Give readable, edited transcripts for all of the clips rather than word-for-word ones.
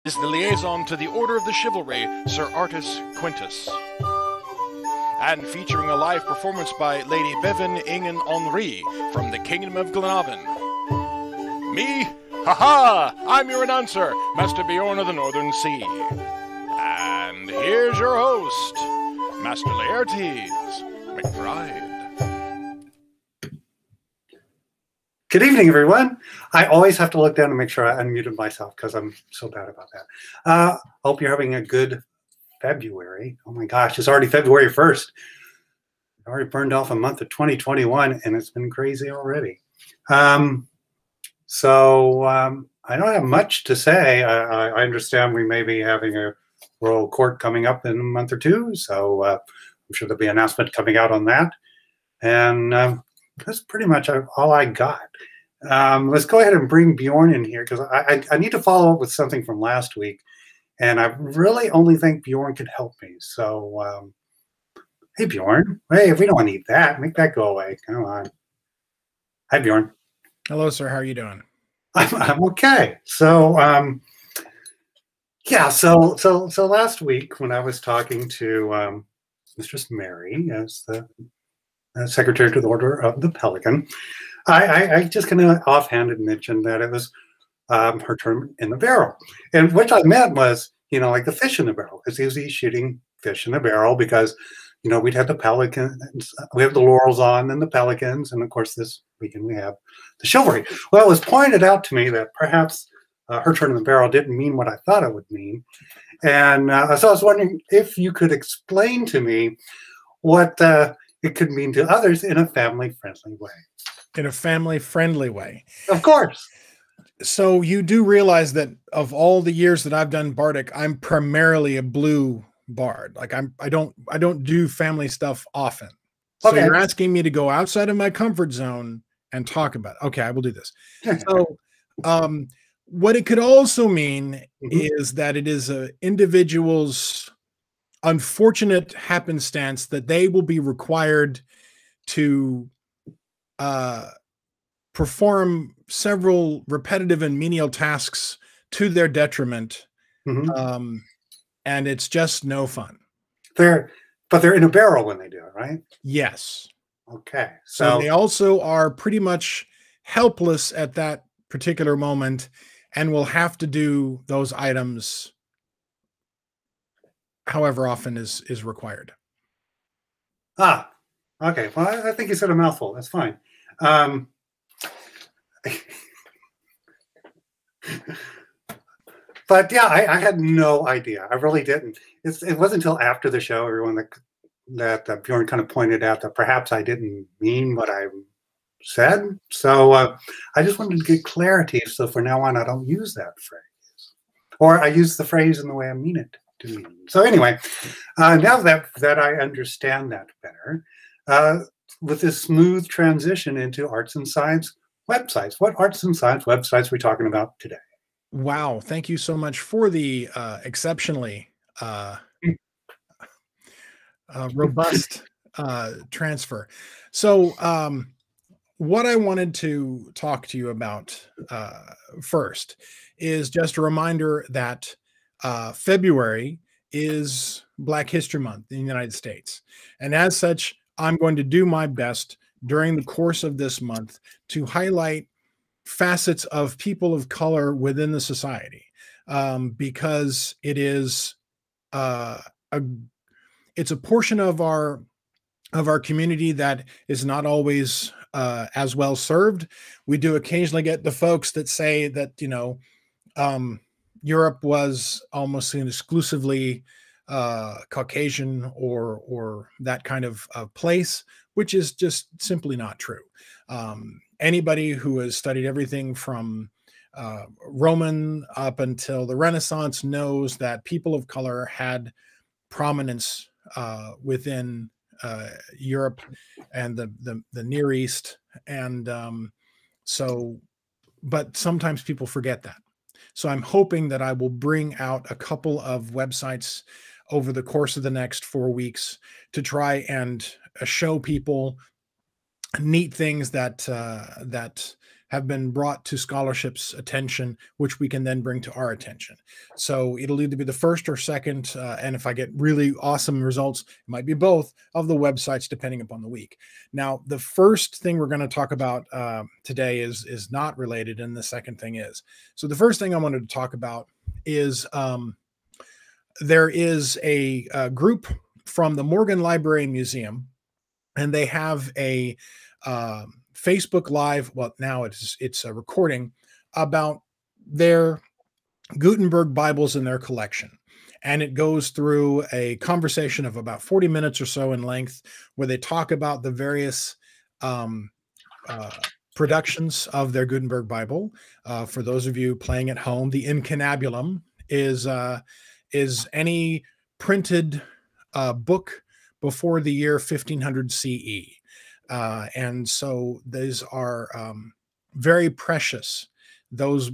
is the liaison to the Order of the Chivalry, Sir Artus Quintus. And featuring a live performance by Lady Bébinn inghean Anraí from the Kingdom of Gleann. Me? Haha! I'm your announcer, Master Bjorn of the Northern Sea. And here's your host, Master Laertes McBride. Good evening, everyone. I always have to look down to make sure I unmuted myself because I'm so bad about that. Hope you're having a good February. Oh my gosh, it's already February 1st. I've already burned off a month of 2021 and it's been crazy already. I don't have much to say. I understand we may be having a royal court coming up in a month or two, so I'm sure there'll be an announcement coming out on that. And that's pretty much all I got. Let's go ahead and bring Bjorn in here because I need to follow up with something from last week. And I really only think Bjorn could help me. So, hey, Bjorn. Hey, we don't need that. Make that go away. Come on. Hi, Bjorn. Hello, sir. How are you doing? I'm okay. So, yeah. So last week when I was talking to Mistress Mary as the secretary to the Order of the Pelican, I just kind of offhanded mentioned that it was her term in the barrel. And what I meant was, like the fish in the barrel, because he was shooting fish in the barrel because, we'd have the pelicans, we have the laurels on and the pelicans. And of course, this weekend we have the chivalry. Well, it was pointed out to me that perhaps her turn in the barrel didn't mean what I thought it would mean. And so I was wondering if you could explain to me what it could mean to others in a family-friendly way. In a family-friendly way. Of course. So you do realize that of all the years that I've done Bardic, I'm primarily a blue bard. Like I don't do family stuff often. So okay. You're asking me to go outside of my comfort zone and talk about it. Okay, I will do this. So what it could also mean is that it is an individual's unfortunate happenstance that they will be required to perform several repetitive and menial tasks to their detriment, and it's just no fun. But they're in a barrel when they do it, right? Yes. Okay. So they also are pretty much helpless at that particular moment and will have to do those items however often is required. Ah, okay. Well, I think you said a mouthful. That's fine. But yeah, I had no idea. I really didn't. It wasn't until after the show, everyone that Bjorn kind of pointed out that perhaps I didn't mean what I said. So I just wanted to get clarity. So from now on, I don't use that phrase, or I use the phrase in the way I mean it to mean. So anyway, now that I understand that better, with this smooth transition into arts and science websites, what arts and science websites are we talking about today? Wow. Thank you so much for the exceptionally robust transfer. So what I wanted to talk to you about first is just a reminder that February is Black History Month in the United States. And as such, I'm going to do my best during the course of this month to highlight facets of people of color within the society, because it is it's a portion of our community that is not always as well served. We do occasionally get the folks that say that Europe was almost exclusively Caucasian or that kind of place, which is just simply not true. Anybody who has studied everything from Roman up until the Renaissance knows that people of color had prominence within Europe and the Near East. And but sometimes people forget that. So I'm hoping that I will bring out a couple of websites over the course of the next 4 weeks to try and show people neat things that have been brought to scholarship's attention, which we can then bring to our attention. So it'll either be the first or second, and if I get really awesome results, it might be both of the websites, depending upon the week. Now, the first thing we're going to talk about today is not related, and the second thing is. So the first thing I wanted to talk about is there is a group from the Morgan Library Museum, and they have a Facebook Live. Well, now it's a recording about their Gutenberg Bibles in their collection. And it goes through a conversation of about 40 minutes or so in length, where they talk about the various productions of their Gutenberg Bible. For those of you playing at home, the incunabulum is any printed book before the year 1500 CE. And so these are very precious. Those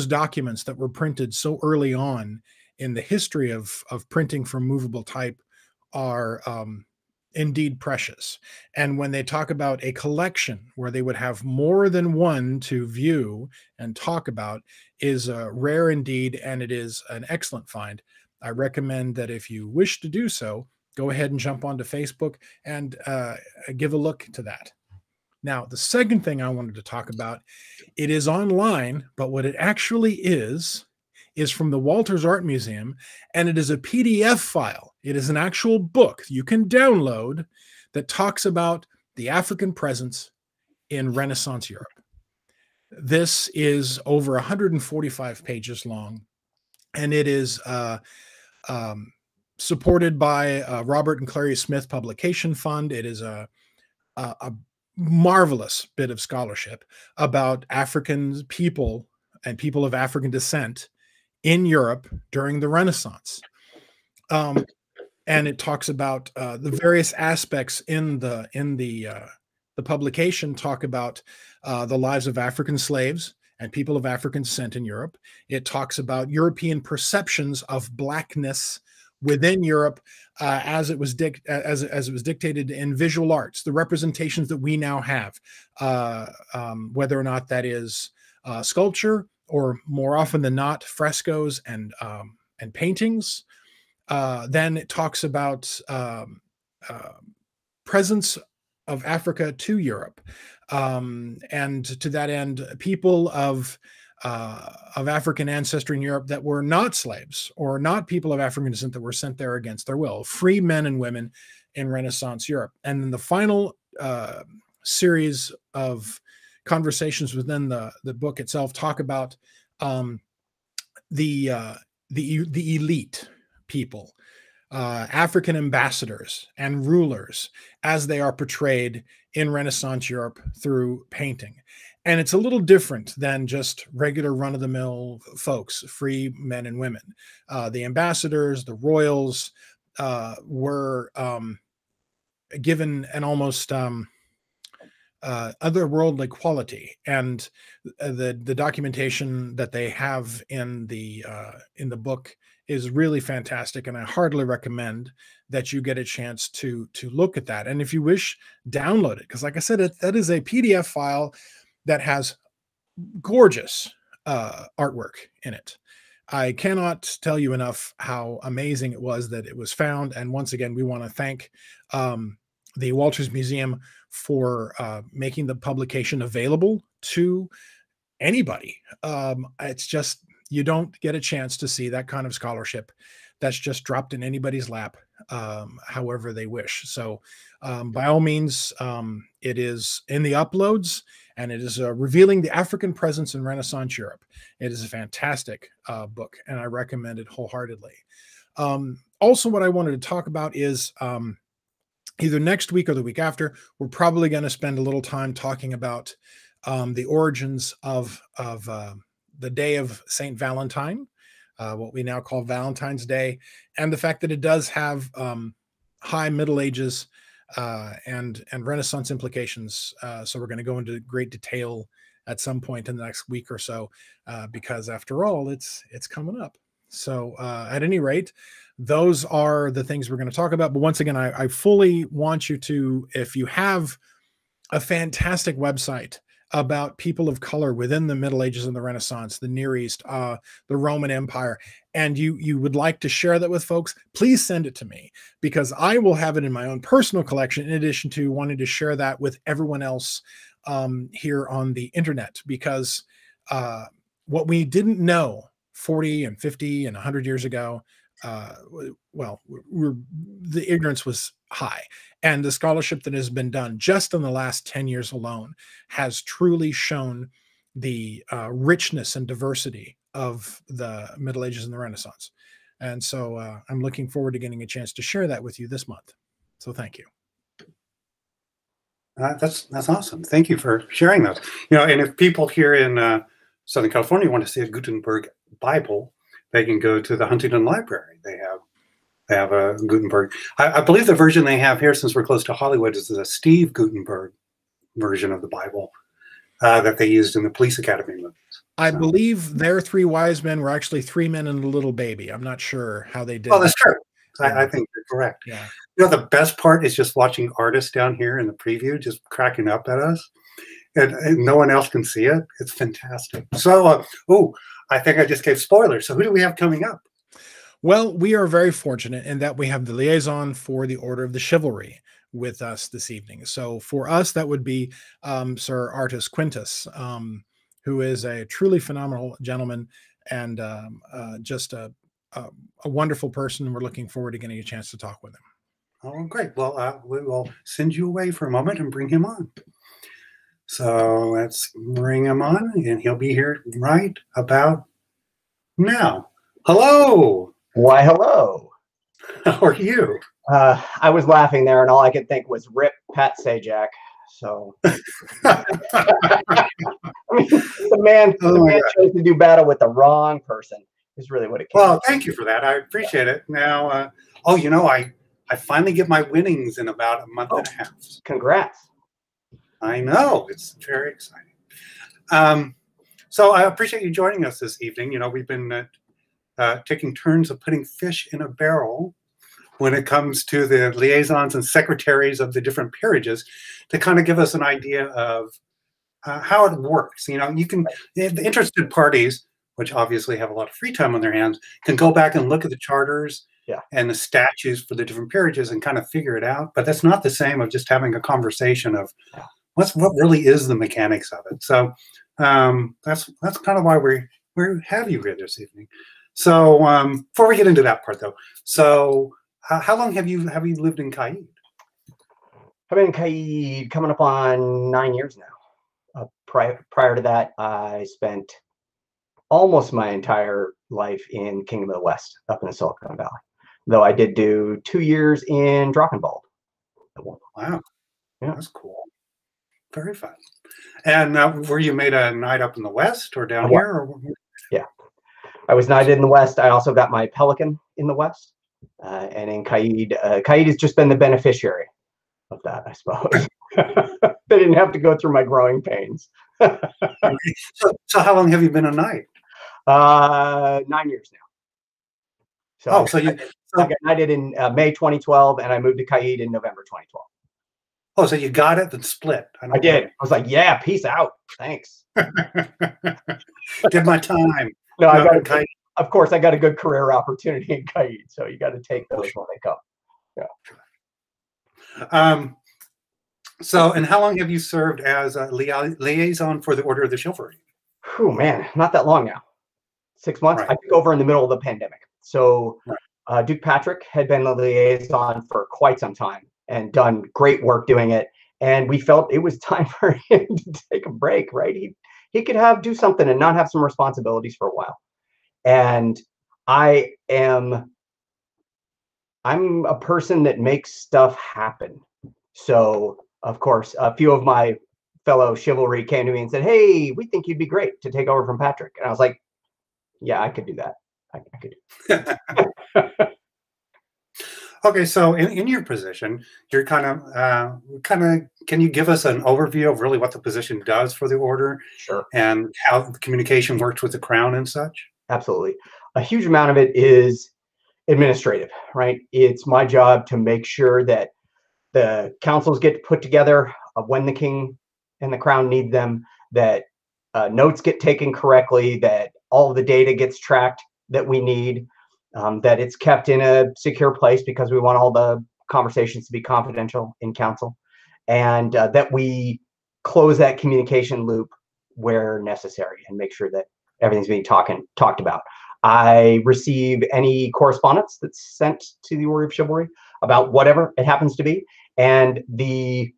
documents that were printed so early on in the history of printing from movable type are indeed precious. And when they talk about a collection where they would have more than one to view and talk about, is rare indeed, and it is an excellent find. I recommend that if you wish to do so, go ahead and jump onto Facebook and give a look to that. Now, the second thing I wanted to talk about, it is online, but what it actually is from the Walters Art Museum, and it is a PDF file. It is an actual book you can download that talks about the African presence in Renaissance Europe. This is over 145 pages long, and it is supported by Robert and Clary Smith Publication Fund. It is a marvelous bit of scholarship about African people and people of African descent in Europe during the Renaissance. And it talks about the various aspects in the publication talk about the lives of African slaves and people of African descent in Europe. It talks about European perceptions of blackness within Europe as it was dictated in visual arts, the representations that we now have, whether or not that is sculpture or, more often than not, frescoes and paintings. Then it talks about presence of Africa to Europe, and to that end, people of African ancestry in Europe that were not slaves or not people of African descent that were sent there against their will, free men and women in Renaissance Europe. And then the final series of conversations within the book itself talk about the elite people, African ambassadors and rulers as they are portrayed in Renaissance Europe through painting. And it's a little different than just regular run-of-the-mill folks, free men and women. The ambassadors, the royals were given an almost otherworldly quality, and the documentation that they have in the book is really fantastic, and I heartily recommend that you get a chance to look at that. And if you wish, download it, because like I said, that is a PDF file that has gorgeous artwork in it. I cannot tell you enough how amazing it was that it was found. And once again, we want to thank the Walters Museum for making the publication available to anybody. It's just, you don't get a chance to see that kind of scholarship that's just dropped in anybody's lap, however they wish. So by all means, it is in the uploads, and it is revealing the African presence in Renaissance Europe. It is a fantastic book, and I recommend it wholeheartedly. Also, what I wanted to talk about is either next week or the week after, we're probably going to spend a little time talking about the origins of the day of St. Valentine, what we now call Valentine's Day, and the fact that it does have high Middle Ages and Renaissance implications. So we're going to go into great detail at some point in the next week or so, because after all, it's coming up. So at any rate, those are the things we're going to talk about. But once again, I fully want you to, if you have a fantastic website about people of color within the Middle Ages and the Renaissance, the Near East, the Roman Empire, and you would like to share that with folks, please send it to me, because I will have it in my own personal collection, in addition to wanting to share that with everyone else here on the internet, because what we didn't know 40 and 50 and 100 years ago, well, the ignorance was high, and the scholarship that has been done just in the last 10 years alone has truly shown the richness and diversity of the Middle Ages and the Renaissance. And so I'm looking forward to getting a chance to share that with you this month. So thank you. That's awesome. Thank you for sharing those. And if people here in Southern California want to see a Gutenberg Bible, they can go to the Huntington Library. They have a Gutenberg. I believe the version they have here, since we're close to Hollywood, is the Steve Gutenberg version of the Bible that they used in the Police Academy movies. I believe their three wise men were actually three men and a little baby. I'm not sure how they did. Oh, that's true. Yeah. I think you're correct. Yeah. The best part is just watching Artus down here in the preview, just cracking up at us, and no one else can see it. It's fantastic. So, I think I just gave spoilers. So who do we have coming up? Well, we are very fortunate in that we have the liaison for the Order of the Chivalry with us this evening. So for us, that would be Sir Artus Quintus, who is a truly phenomenal gentleman and just a wonderful person. We're looking forward to getting a chance to talk with him. Oh, great. Well, we will send you away for a moment and bring him on. So let's bring him on, and he'll be here right about now. Hello. Why, hello. How are you? I was laughing there, and all I could think was rip Pat Sajak. So, I mean, the man chose to do battle with the wrong person. Is really what it came. Well, thank you for that. I appreciate it. Now, I finally get my winnings in about a month and a half. Congrats. I know, it's very exciting. So I appreciate you joining us this evening. We've been taking turns of putting fish in a barrel when it comes to the liaisons and secretaries of the different peerages, to kind of give us an idea of how it works. You can, the interested parties, which obviously have a lot of free time on their hands, can go back and look at the charters and the statutes for the different peerages and kind of figure it out. But that's not the same of just having a conversation of what really is the mechanics of it. So that's kind of why we have you here this evening. So before we get into that part, though, so how long have you lived in Caid? I've been in Caid coming up on 9 years now. Prior to that, I spent almost my entire life in Kingdom of the West, up in the Silicon Valley. Though I did do 2 years in Drachenwald. Wow, yeah, that's cool. Very fun. And were you made a knight up in the West or down here? Or? Yeah, I was knighted in the West. I also got my pelican in the West. And in Caid, Caid has just been the beneficiary of that, I suppose. They didn't have to go through my growing pains. So how long have you been a knight? 9 years now. So I got knighted in May 2012, and I moved to Caid in November 2012. Oh, so you got it, then split. I did. I was like, yeah, peace out. Thanks. Did my time. No, of course, I got a good career opportunity in Caid, so you got to take those when they come. Yeah. So, and how long have you served as a liaison for the Order of the Chivalry? Oh man, not that long now. 6 months. Right. I took over in the middle of the pandemic. So Duke Patrick had been the liaison for quite some time and done great work doing it. And we felt it was time for him to take a break, right? He could do something and not have some responsibilities for a while. And I'm a person that makes stuff happen. So of course, a few of my fellow chivalry came to me and said, hey, we think you'd be great to take over from Patrick. And I was like, yeah, I could do that. I could do it. Okay, so in your position, you're kind of, can you give us an overview of really what the position does for the order? Sure. And how the communication works with the crown and such? Absolutely. A huge amount of it is administrative, right? It's my job to make sure that the councils get put together when the king and the crown need them, that notes get taken correctly, that all of the data gets tracked that we need, that it's kept in a secure place because we want all the conversations to be confidential in council, and that we close that communication loop where necessary and make sure that everything's being talked about. I receive any correspondence that's sent to the Order of Chivalry about whatever it happens to be, and the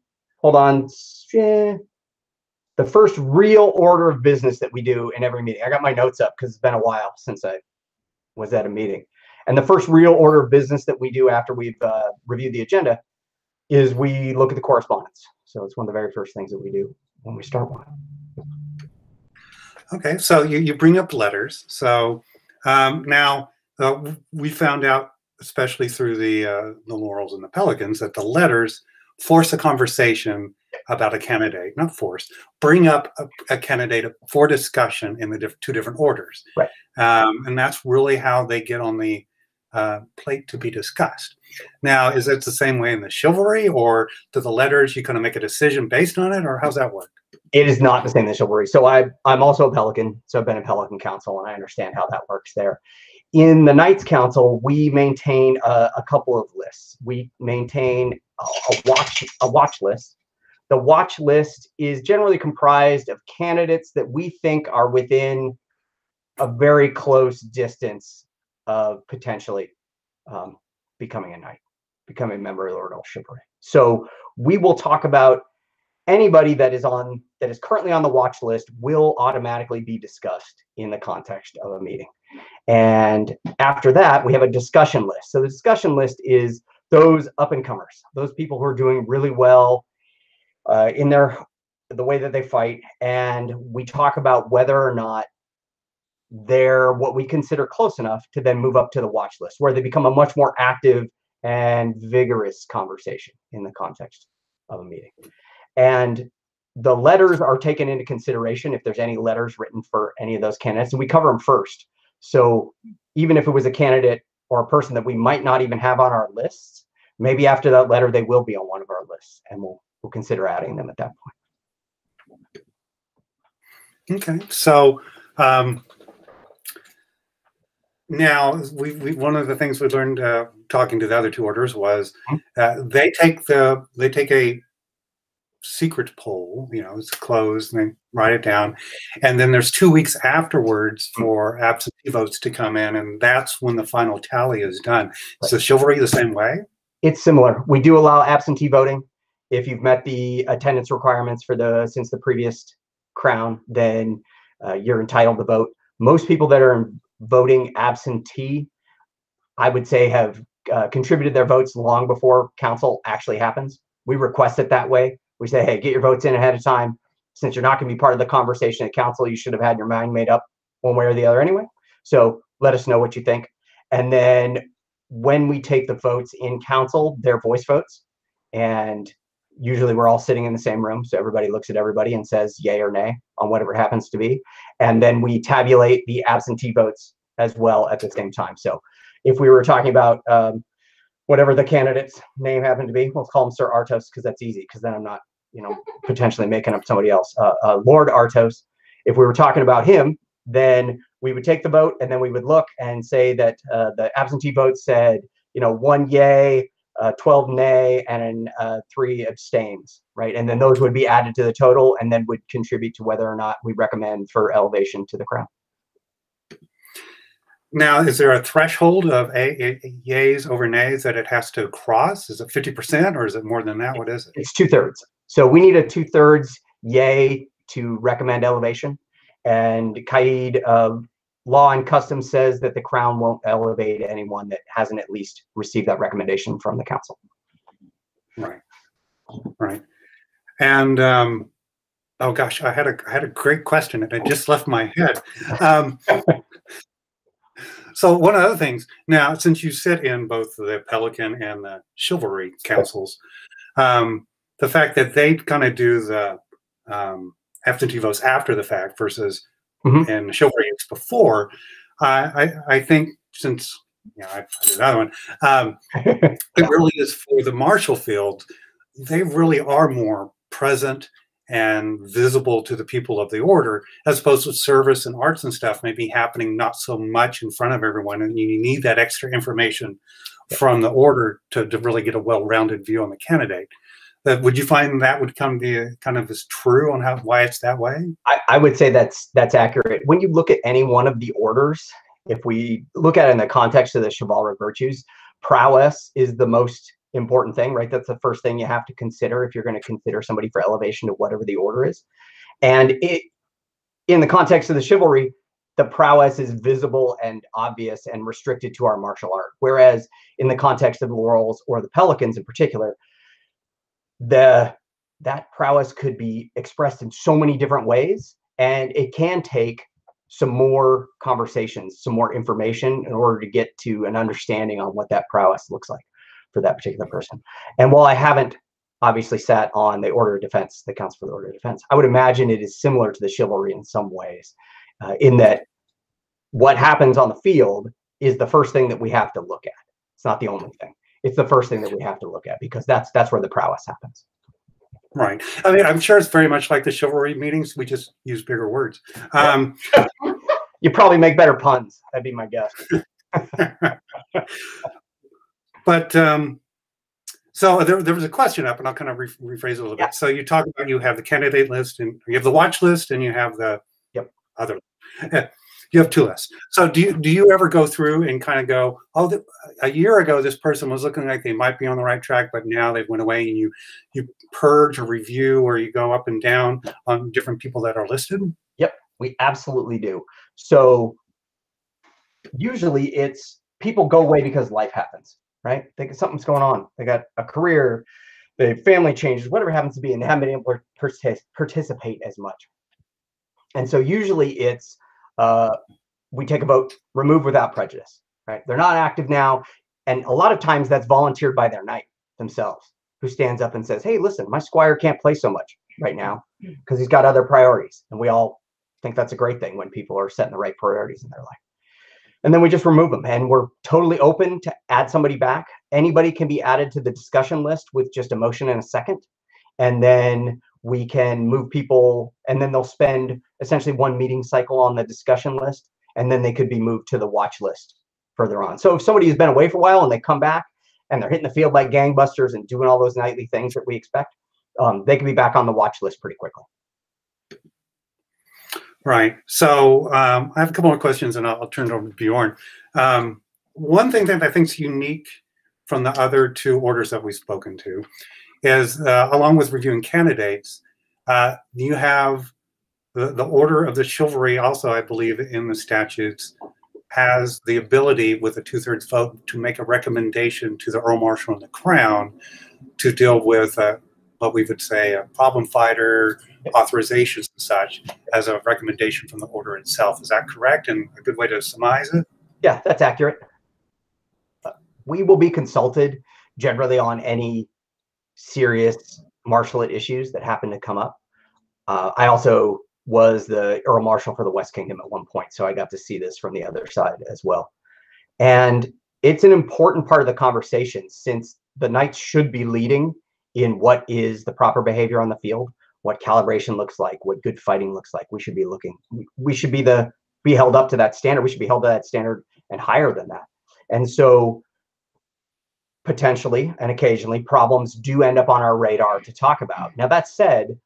first real order of business that we do in every meeting. I got my notes up because it's been a while since I was at a meeting. And the first real order of business that we do after we've reviewed the agenda is we look at the correspondence. So it's one of the very first things that we do when we start one. Okay, so you bring up letters. So now we found out, especially through the Laurels and the Pelicans, that the letters force a conversation about a candidate, not force, bring up a candidate for discussion in the two different orders. Right. And that's really how they get on the plate to be discussed. Now, is it the same way in the Chivalry, or do the letters, you kind of make a decision based on it, or how's that work? It is not the same as Chivalry. So I'm also a Pelican, so I've been in Pelican Council, and I understand how that works there. In the Knights Council, we maintain a couple of lists. We maintain a watch list. The watch list is generally comprised of candidates that we think are within a very close distance of potentially becoming a knight, becoming a member of the Order of Chivalry. So we will talk about anybody that is currently on the watch list will automatically be discussed in the context of a meeting. And after that, we have a discussion list. So the discussion list is those up-and-comers, those people who are doing really well in the way that they fight. And we talk about whether or not they're what we consider close enough to then move up to the watch list, where they become a much more active and vigorous conversation in the context of a meeting. And the letters are taken into consideration if there's any letters written for any of those candidates, and we cover them first. So even if it was a candidate or a person that we might not even have on our lists, maybe after that letter, they will be on one of our lists, and we'll consider adding them at that point. Okay, so now one of the things we learned talking to the other two orders was they take a secret poll, it's closed, and they write it down, and then there's 2 weeks afterwards for absentee votes to come in, and that's when the final tally is done. Is the Chivalry the same way? It's similar. We do allow absentee voting. If you've met the attendance requirements since the previous crown, then you're entitled to vote. Most people that are voting absentee, I would say, have contributed their votes long before council actually happens. We request it that way. We say, hey, get your votes in ahead of time. Since you're not going to be part of the conversation at council, you should have had your mind made up one way or the other anyway. So let us know what you think. And then when we take the votes in council, they're voice votes. And usually we're all sitting in the same room. So everybody looks at everybody and says yay or nay on whatever happens to be. And then we tabulate the absentee votes as well at the same time. So if we were talking about whatever the candidate's name happened to be, let's call him Sir Artus, because that's easy, because then I'm not potentially making up somebody else. Lord Artus, if we were talking about him, then we would take the vote, and then we would look and say that the absentee vote said, 1 yay, 12 nay, and 3 abstains, right? And then those would be added to the total, and then would contribute to whether or not we recommend for elevation to the crown. Now, is there a threshold of yays over nays that it has to cross? Is it 50%, or is it more than that? What is it? It's 2/3. So we need a 2/3 yay to recommend elevation. And Caid law and custom says that the crown won't elevate anyone that hasn't at least received that recommendation from the council. Right. And oh gosh, I had a great question and it just left my head. So one of the other things, now, since you sit in both the Pelican and the Chivalry councils, the fact that they kind of do the absentee votes after the fact versus in the Chivalry it's before, I think, since I did another one, it really is for the martial field. They really are more present and visible to the people of the order, as opposed to service and arts and stuff may be happening not so much in front of everyone, and you need that extra information from the order to really get a well-rounded view on the candidate. Would you find that would come to kind of as true on why it's that way? I would say that's accurate. When you look at any one of the orders, if we look at it in the context of the chivalric virtues, prowess is the most important thing, right? That's the first thing you have to consider if you're going to consider somebody for elevation to whatever the order is. And in the context of the chivalry, the prowess is visible and obvious and restricted to our martial art. Whereas in the context of the laurels or the pelicans in particular, that prowess could be expressed in so many different ways, and it can take some more conversations, some more information in order to get to an understanding on what that prowess looks like for that particular person. And while I haven't obviously sat on the order of defense, the council for the order of defense, I would imagine it is similar to the chivalry in some ways, in that what happens on the field is the first thing that we have to look at. It's not the only thing. It's the first thing that we have to look at, because that's where the prowess happens. Right. I mean, I'm sure it's very much like the chivalry meetings. We just use bigger words. You probably make better puns. That'd be my guess. But so there was a question up, and I'll kind of rephrase it a little bit. So you talk about, you have the candidate list, and you have the watch list, and you have the other. You have two lists. So do you ever go through and kind of go, oh, a year ago this person was looking like they might be on the right track, but now they've went away, and you purge or review, or you go up and down on different people that are listed? Yep, we absolutely do. So usually it's people go away because life happens, right? Something's going on. They got a career, the family changes, whatever happens to be, and they haven't been able to participate as much. And so usually it's we take a vote, remove without prejudice, right? They're not active now. And a lot of times that's volunteered by their knight themselves, who stands up and says, hey, listen, my squire can't play so much right now because he's got other priorities. And we all think that's a great thing when people are setting the right priorities in their life. And then we just remove them, and we're totally open to add somebody back. Anybody can be added to the discussion list with just a motion and a second. And then we can move people, and then they'll spend essentially one meeting cycle on the discussion list, and then they could be moved to the watch list further on. So if somebody has been away for a while and they come back and they're hitting the field like gangbusters and doing all those nightly things that we expect, they can be back on the watch list pretty quickly. Right. So I have a couple more questions, and I'll turn it over to Bjorn. One thing that I think is unique from the other two orders that we've spoken to is, along with reviewing candidates, you have the order of the chivalry also, I believe, in the statutes, has the ability with a 2/3 vote to make a recommendation to the Earl Marshal and the Crown to deal with what we would say a problem fighter, authorizations and such, as a recommendation from the order itself. Is that correct, and a good way to surmise it? Yeah, that's accurate. We will be consulted generally on any serious marshalate issues that happen to come up. I also was the Earl Marshal for the West Kingdom at one point, so I got to see this from the other side as well. And it's an important part of the conversation, since the knights should be leading in what is the proper behavior on the field, what calibration looks like, what good fighting looks like. We should be looking, we should be held up to that standard. We should be held to that standard and higher than that. And so potentially and occasionally problems do end up on our radar to talk about. Now, that said,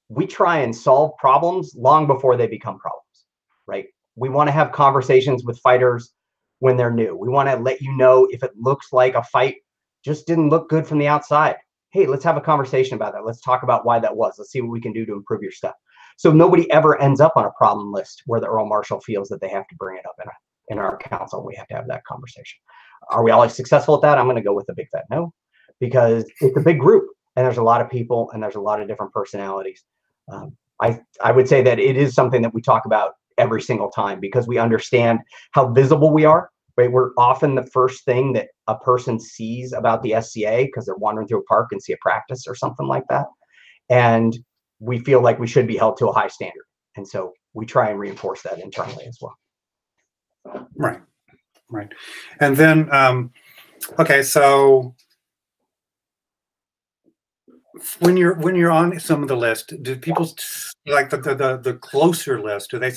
we try and solve problems long before they become problems, right? We want to have conversations with fighters when they're new. We want to let you know if it looks like a fight just didn't look good from the outside. Hey, let's have a conversation about that. Let's talk about why that was. Let's see what we can do to improve your stuff. So nobody ever ends up on a problem list where the Earl Marshal feels that they have to bring it up in our council. We have to have that conversation. Are we always successful at that? I'm going to go with a big fat no, because it's a big group and there's a lot of people and there's a lot of different personalities. I would say that it is something that we talk about every single time, because we understand how visible we are, right? We're often the first thing that a person sees about the SCA because they're wandering through a park and see a practice or something like that. And we feel like we should be held to a high standard. And so we try and reinforce that internally as well. Right. Right. And then, okay, so when you're on some of the list, do people like the closer list? Do they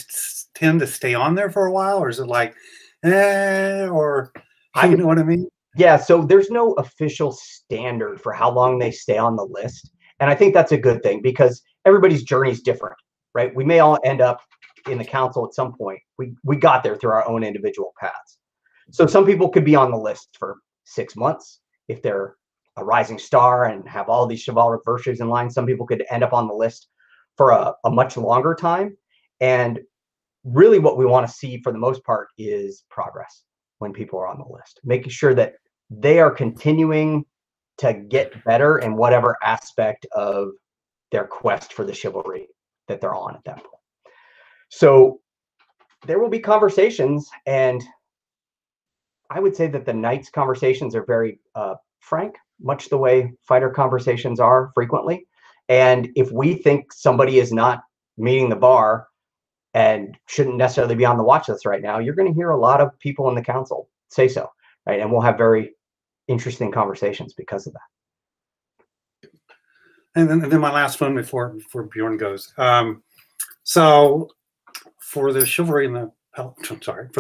tend to stay on there for a while, or is it like, or you know what I mean? Yeah. So there's no official standard for how long they stay on the list, and I think that's a good thing because everybody's journey is different, right? We may all end up in the council at some point. We got there through our own individual paths. So some people could be on the list for 6 months if they're a rising star and have all these chivalric virtues in line. Some people could end up on the list for a much longer time. And really what we want to see for the most part is progress when people are on the list, making sure that they are continuing to get better in whatever aspect of their quest for the chivalry that they're on at that point. So there will be conversations, and I would say that the Knights conversations are very frank, much the way fighter conversations are frequently. And if we think somebody is not meeting the bar and shouldn't necessarily be on the watch list right now, you're going to hear a lot of people in the council say so, right? And we'll have very interesting conversations because of that. And then my last one before Bjorn goes. So for the chivalry and for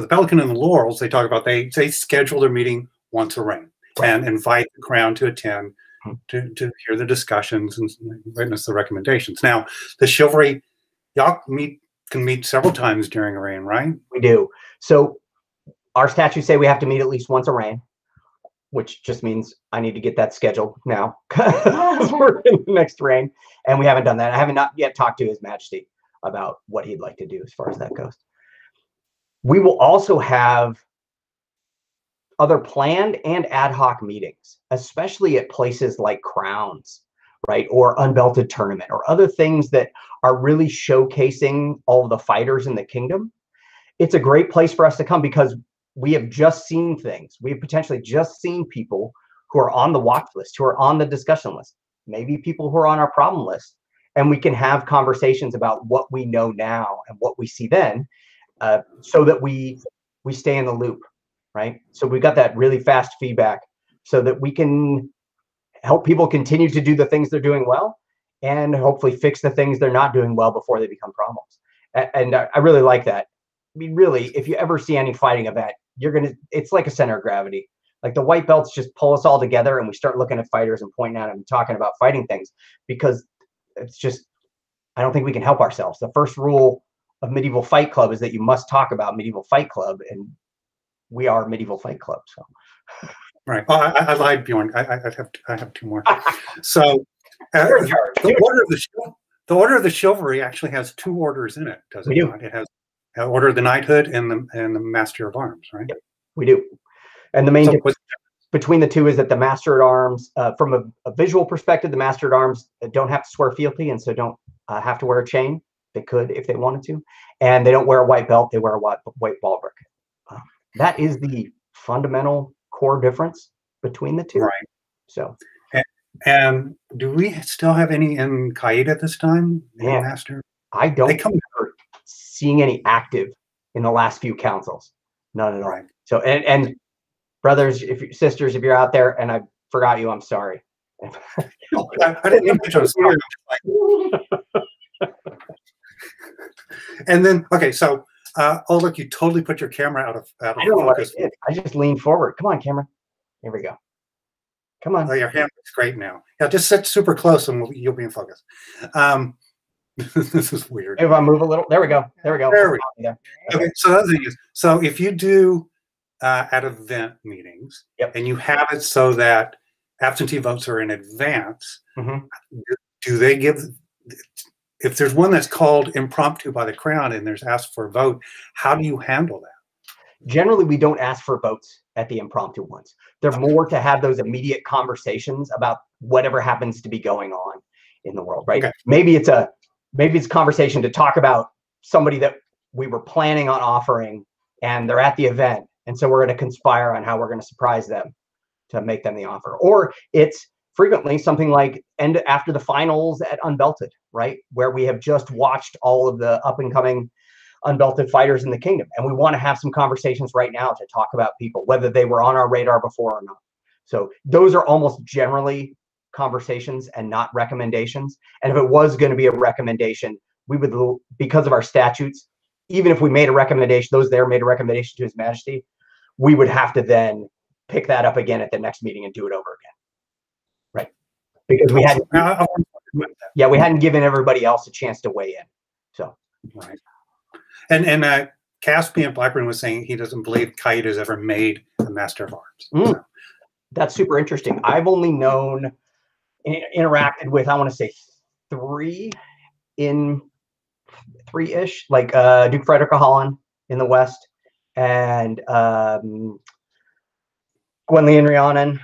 the Pelican and the Laurels, they talk about they schedule their meeting once a reign and invite the crown to attend to hear the discussions and witness the recommendations. Now, the chivalry, y'all can meet several times during a reign, right? We do. So our statutes say we have to meet at least once a reign, which just means I need to get that scheduled now because we're in the next reign, and we haven't done that. I haven't not yet talked to His Majesty about what he'd like to do as far as that goes. We will also have other planned and ad hoc meetings, especially at places like Crowns, right? Or Unbelted Tournament, or other things that are really showcasing all of the fighters in the kingdom. It's a great place for us to come because we have just seen things. We have potentially just seen people who are on the watch list, who are on the discussion list, maybe people who are on our problem list. And we can have conversations about what we know now and what we see then, so that we stay in the loop, right? So we got that really fast feedback so that we can help people continue to do the things they're doing well and hopefully fix the things they're not doing well before they become problems. And I really like that. I mean, really, if you ever see any fighting event, it's like a center of gravity. Like the white belts just pull us all together and we start looking at fighters and pointing at them and talking about fighting things, because it's just, I don't think we can help ourselves. The first rule of Medieval Fight Club is that you must talk about Medieval Fight Club, and we are Medieval Fight Club. So, right. Oh, I lied, Bjorn. I have two more. So, the order of the chivalry actually has two orders in it, does it not? It has the Order of the Knighthood and the Master of Arms, right? Yep, we do. And the main difference between the two is that the Master at Arms, from a visual perspective, the Master at Arms don't have to swear fealty, and so don't have to wear a chain. They could if they wanted to, and they don't wear a white belt. They wear a white baldric. That is the fundamental core difference between the two. Right. So, and do we still have any in Caid at this time? Yeah. Master? I don't remember seeing any active in the last few councils. None at all. Right. So, and brothers, sisters, if you're out there and I forgot you, I'm sorry. I didn't mean to sorry. And then, okay, so, oh, look, you totally put your camera out of I don't know focus. What I did. I just leaned forward. Come on, camera. Here we go. Come on. Oh, your hand looks great now. Yeah, just sit super close and you'll be in focus. This is weird. If I move a little, there we go. There we go. There we go. Yeah. Okay, so the other thing is, so if you do at event meetings, and you have it so that absentee votes are in advance, do they give, if there's one that's called impromptu by the crown and there's asked for a vote, how do you handle that? Generally, we don't ask for votes at the impromptu ones. They're more to have those immediate conversations about whatever happens to be going on in the world, right? Okay. Maybe it's a conversation to talk about somebody that we were planning on offering and they're at the event. And so we're going to conspire on how we're going to surprise them to make them the offer. Or it's frequently something like after the finals at Unbelted, right? Where we have just watched all of the up and coming Unbelted fighters in the kingdom. And we want to have some conversations right now to talk about people, whether they were on our radar before or not. So those are almost generally conversations and not recommendations. And if it was going to be a recommendation, we would, because of our statutes, even if we made a recommendation, those there made a recommendation to His Majesty, we would have to then pick that up again at the next meeting and do it over again. Right. Because we hadn't, yeah, we hadn't given everybody else a chance to weigh in. So, right. And Caspian Blackburn was saying he doesn't believe Caid has ever made a Master of Arms. So. That's super interesting. I've only known, interacted with, I want to say three-ish, like Duke Frederick of Holland in the West, and Gleann Rhiannon,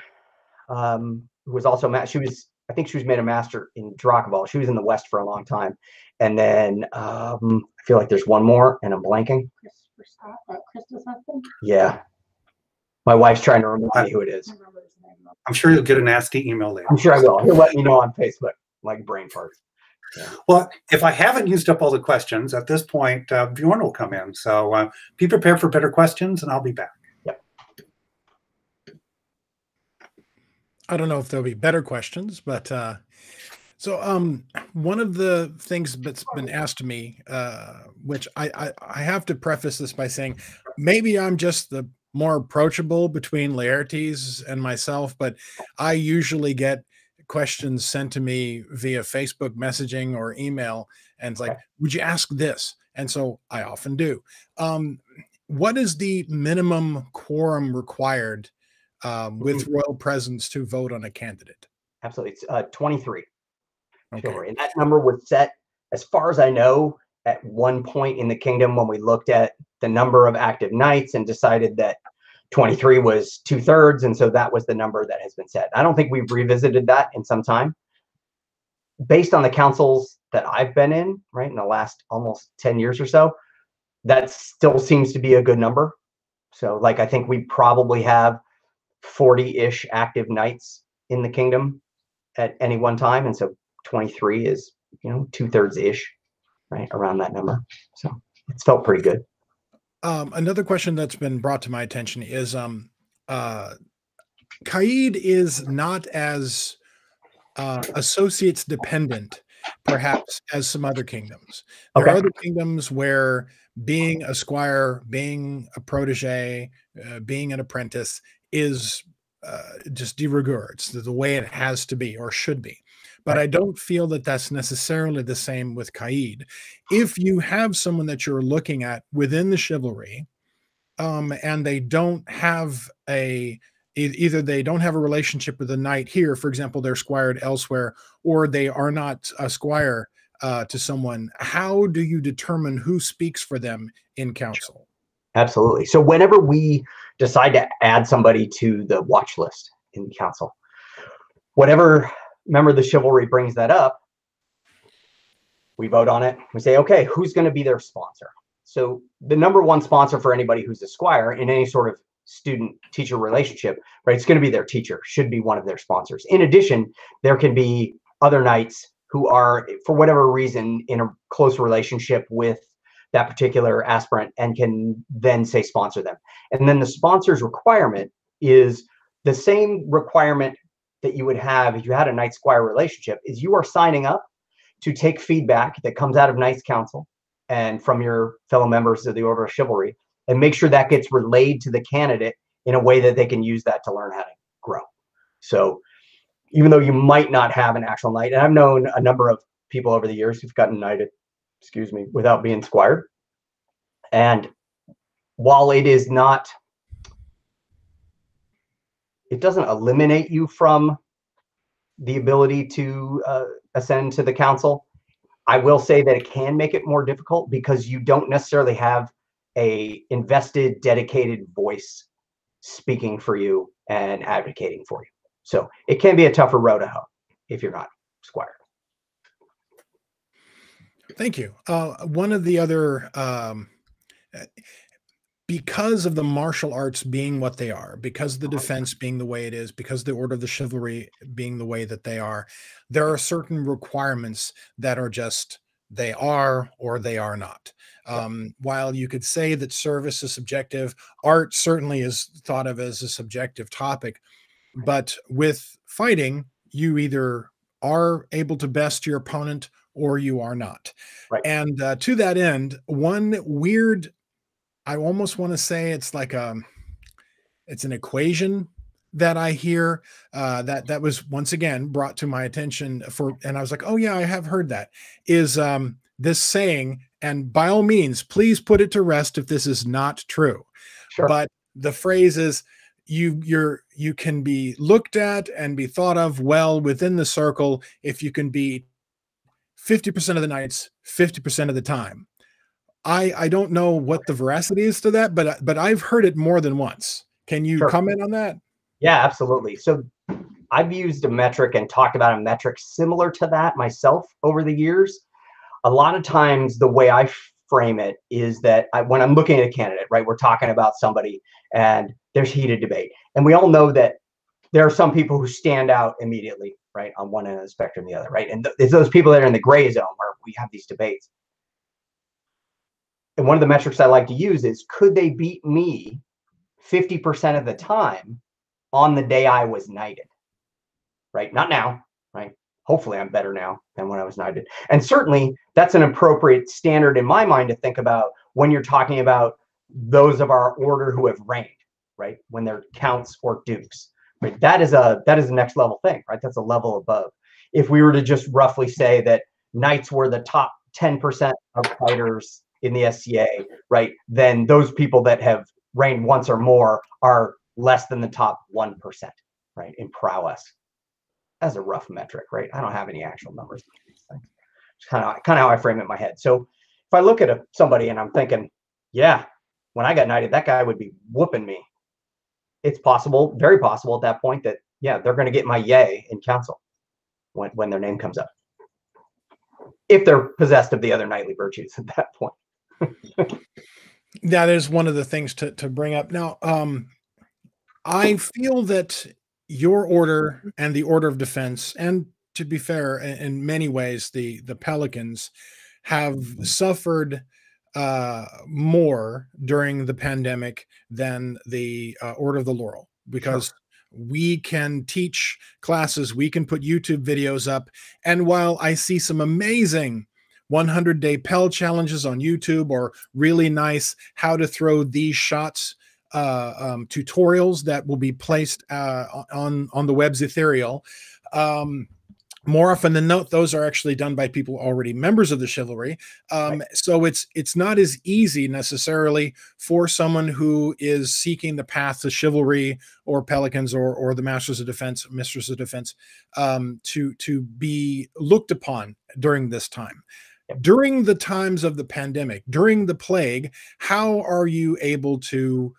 who was also, I think she was made a master in Dracoball. She was in the West for a long time. And then I feel like there's one more, and I'm blanking. Christus husband? Yeah. My wife's trying to remind me who it is. I'm sure you'll get a nasty email later. I'm sure I will. He'll let me know on Facebook, like brain farts. Yeah. Well, if I haven't used up all the questions at this point, Bjorn will come in. So be prepared for better questions, and I'll be back. Yep. I don't know if there'll be better questions, but so one of the things that's been asked of me, which I have to preface this by saying, maybe I'm just the more approachable between Laertes and myself, but I usually get questions sent to me via Facebook messaging or email, and it's like, would you ask this? And so I often do. What is the minimum quorum required with royal presence to vote on a candidate? Absolutely. It's 23. Okay. Chivalry. And that number was set, as far as I know, at one point in the kingdom when we looked at the number of active knights and decided that 23 was 2/3, and so that was the number that has been set. I don't think we've revisited that in some time. Based on the councils that I've been in, right, in the last almost 10 years or so, that still seems to be a good number. So, like, I think we probably have 40-ish active knights in the kingdom at any one time, and so 23 is, 2/3-ish, right, around that number. So it's felt pretty good. Another question that's been brought to my attention is Caid is not as associates dependent, perhaps, as some other kingdoms. There are other kingdoms where being a squire, being a protege, being an apprentice is just de rigueur. It's the way it has to be or should be. But I don't feel that that's necessarily the same with Caid. If you have someone that you're looking at within the chivalry, and they don't have either they don't have a relationship with a knight here, for example, they're squired elsewhere, or they are not a squire to someone, how do you determine who speaks for them in council? Absolutely. So whenever we decide to add somebody to the watch list in council, whatever member of the chivalry brings that up, we vote on it. We say, okay, who's going to be their sponsor? So the number one sponsor for anybody who's a squire in any sort of student-teacher relationship, right, it's going to be their teacher, should be one of their sponsors. In addition, there can be other knights who are, for whatever reason, in a close relationship with that particular aspirant and can then say sponsor them. And then the sponsor's requirement is the same requirement that you would have if you had a knight squire relationship, is you are signing up to take feedback that comes out of Knights Council and from your fellow members of the Order of Chivalry, and make sure that gets relayed to the candidate in a way that they can use that to learn how to grow. So even though you might not have an actual knight, and I've known a number of people over the years who've gotten knighted, without being squired. And while it is not, it doesn't eliminate you from the ability to ascend to the council. I will say that it can make it more difficult because you don't necessarily have a invested, dedicated voice speaking for you and advocating for you. So it can be a tougher row to hoe if you're not squire. Thank you. One of the other, because of the martial arts being what they are, because of the defense being the way it is, because the Order of the Chivalry being the way that they are, there are certain requirements that are just, they are or they are not. While you could say that service is subjective, art certainly is thought of as a subjective topic. But with fighting, you either are able to best your opponent or you are not. Right. And to that end, one weird, I almost want to say it's like it's an equation that I hear that was once again brought to my attention and I was like, oh yeah, I have heard that, is this saying, and by all means, please put it to rest if this is not true. Sure. But the phrase is, you can be looked at and be thought of well within the circle if you can be 50% of the nights, 50% of the time. I don't know what the veracity is to that, but I've heard it more than once. Can you comment on that? Yeah, absolutely. So I've used a metric and talked about a metric similar to that myself over the years. A lot of times the way I frame it is that when I'm looking at a candidate, right, we're talking about somebody and there's heated debate. And we all know that there are some people who stand out immediately, right, on one end of the spectrum, the other, right? And it's those people that are in the gray zone where we have these debates. And one of the metrics I like to use is, could they beat me 50% of the time on the day I was knighted, right? Not now, right? Hopefully I'm better now than when I was knighted. And certainly that's an appropriate standard in my mind to think about when you're talking about those of our order who have reigned, right? When they're counts or dukes, right? That is a next level thing, right? That's a level above. If we were to just roughly say that knights were the top 10% of fighters in the SCA, right? Then those people that have reigned once or more are less than the top 1%, right, in prowess. As a rough metric, right? I don't have any actual numbers. It's kind of how I frame it in my head. So if I look at somebody and I'm thinking, yeah, when I got knighted, that guy would be whooping me. It's possible, very possible at that point that, yeah, they're going to get my yay in council when their name comes up, if they're possessed of the other knightly virtues at that point. That is one of the things to bring up. Now, I feel that your order and the order of defense, and to be fair, in many ways, the Pelicans have suffered more during the pandemic than the Order of the Laurel, because we can teach classes, we can put YouTube videos up, and while I see some amazing 100-day Pell challenges on YouTube, or really nice how to throw these shots tutorials that will be placed on the web's ethereal, more often than not, those are actually done by people already members of the Chivalry. Right. So it's not as easy necessarily for someone who is seeking the path to Chivalry or Pelicans or the Masters of Defense, Mistress of Defense, to be looked upon during this time. During the times of the pandemic, during the plague, how are you able to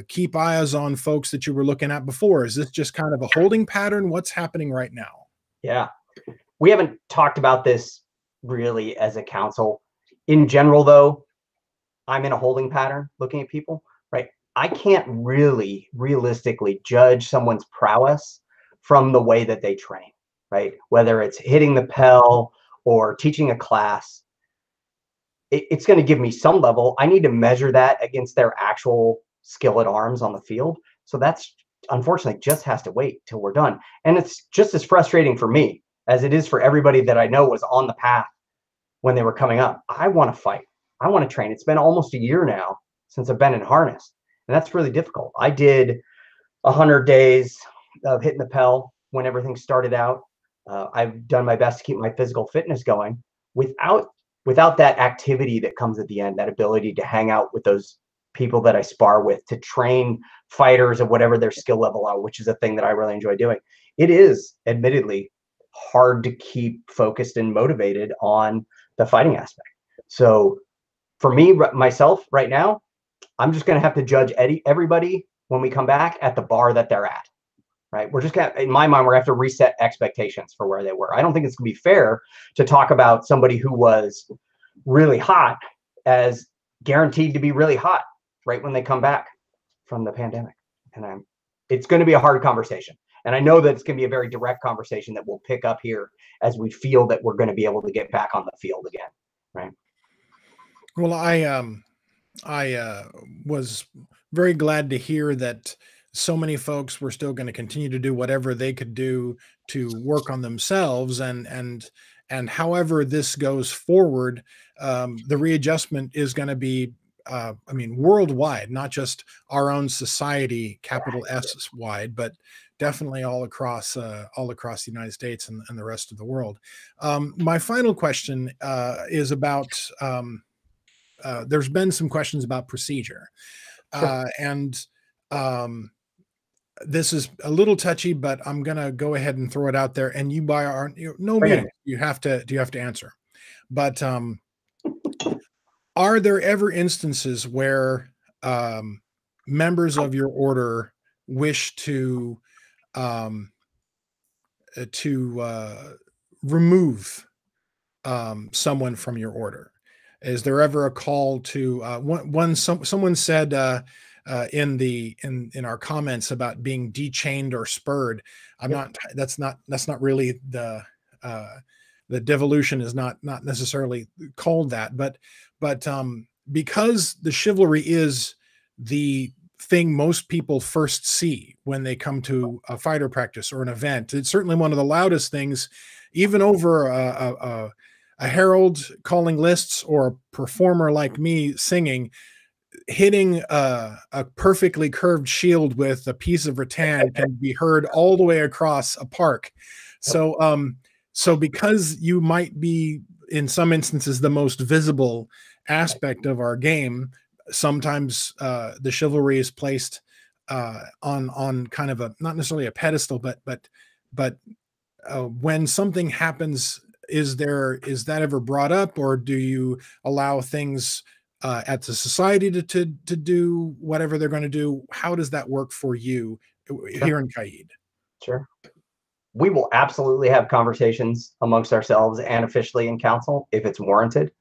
keep eyes on folks that you were looking at before? Is this just kind of a holding pattern? What's happening right now? Yeah, we haven't talked about this really as a council. In general, though, I'm in a holding pattern looking at people, right? I can't really realistically judge someone's prowess from the way that they train, right? Whether it's hitting the Pell or teaching a class, it's going to give me some level. I need to measure that against their actual skill at arms on the field. So that's unfortunately just has to wait till we're done. And it's just as frustrating for me as it is for everybody that I know was on the path when they were coming up. I want to fight. I want to train. It's been almost a year now since I've been in harness, and that's really difficult. I did 100 days of hitting the Pell when everything started out. I've done my best to keep my physical fitness going without that activity that comes at the end, that ability to hang out with those people that I spar with, to train fighters of whatever their skill level are, which is a thing that I really enjoy doing. It is admittedly hard to keep focused and motivated on the fighting aspect. So for me, myself right now, I'm just going to have to judge everybody when we come back at the bar that they're at, right? We're just going to, in my mind, we're going to have to reset expectations for where they were. I don't think it's going to be fair to talk about somebody who was really hot as guaranteed to be really hot right when they come back from the pandemic. And it's going to be a hard conversation. And I know that it's going to be a very direct conversation that we'll pick up here as we feel that we're going to be able to get back on the field again, right? Well, I was very glad to hear that so many folks were still going to continue to do whatever they could do to work on themselves, and however this goes forward, the readjustment is going to be, I mean, worldwide, not just our own society, capital S wide, but definitely all across the United States and the rest of the world. My final question is about, there's been some questions about procedure. And this is a little touchy, but I'm going to go ahead and throw it out there. And you by our no means you have to answer. But are there ever instances where members of your order wish to remove someone from your order? Is there ever a call to someone said in our comments about being dechained or spurred? That's not really the devolution is not necessarily called that, but because the chivalry is the thing most people first see when they come to a fighter practice or an event, it's certainly one of the loudest things, even over a herald calling lists or a performer like me singing. Hitting a perfectly curved shield with a piece of rattan can be heard all the way across a park. So because you might be in some instances the most visible aspect of our game, sometimes the chivalry is placed on kind of a, not necessarily a pedestal, but when something happens, is that ever brought up, or do you allow things at the society to do whatever they're going to do? How does that work for you here in Caid? Sure. We will absolutely have conversations amongst ourselves and officially in council if it's warranted.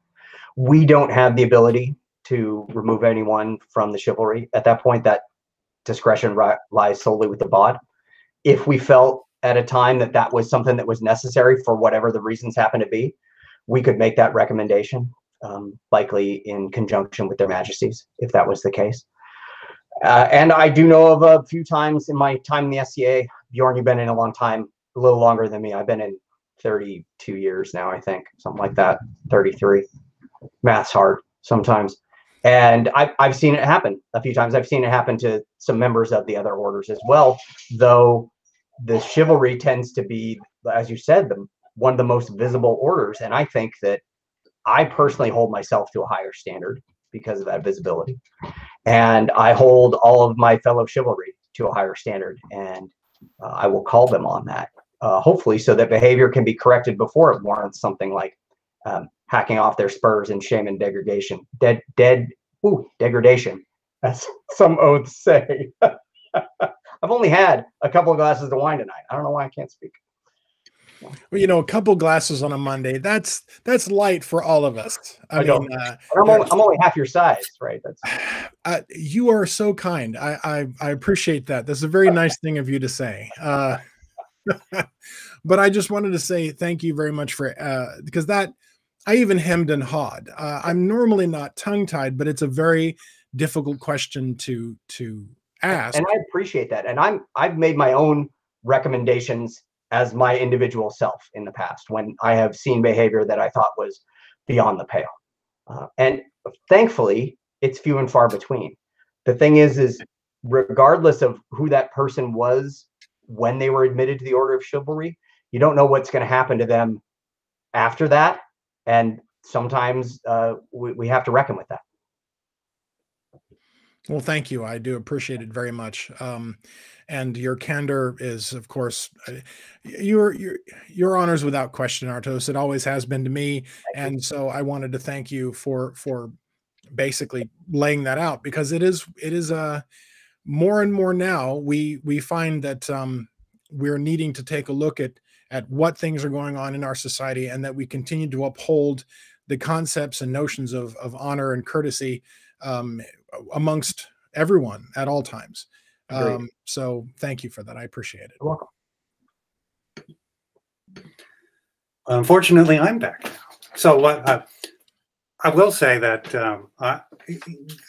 We don't have the ability to remove anyone from the chivalry. At that point, that discretion lies solely with the bod. If we felt at a time that was something that was necessary for whatever the reasons happen to be, we could make that recommendation, likely in conjunction with their majesties, if that was the case. And I do know of a few times in my time in the SCA, Bjorn, you've been in a long time, a little longer than me. I've been in 32 years now, I think, something like that, 33. Math's hard sometimes. And I've seen it happen a few times. I've seen it happen to some members of the other orders as well, though the chivalry tends to be, as you said, one of the most visible orders. And I think that I personally hold myself to a higher standard because of that visibility. And I hold all of my fellow chivalry to a higher standard. And I will call them on that, hopefully, so that behavior can be corrected before it warrants something like hacking off their spurs and shame and degradation. Degradation, as some oaths say. I've only had a couple of glasses of wine tonight. I don't know why I can't speak. Well, you know, a couple glasses on a Monday, that's light for all of us. I mean, I'm only half your size, right? That's you are so kind. I appreciate that. That's a very nice thing of you to say. But I just wanted to say thank you very much for because that I even hemmed and hawed. I'm normally not tongue-tied, but it's a very difficult question to ask. And I appreciate that. And I've made my own recommendations as my individual self in the past when I have seen behavior that I thought was beyond the pale. And thankfully, it's few and far between. The thing is regardless of who that person was when they were admitted to the Order of Chivalry, you don't know what's going to happen to them after that. And sometimes we have to reckon with that. Well, thank you. I do appreciate it very much. And your candor is, of course, your honors without question, Artus. It always has been to me. And so I wanted to thank you for basically laying that out, because it is more and more now we find that we're needing to take a look at what things are going on in our society, and that we continue to uphold the concepts and notions of honor and courtesy amongst everyone at all times. So thank you for that. I appreciate it. You're welcome. Unfortunately, I'm back now. So I will say that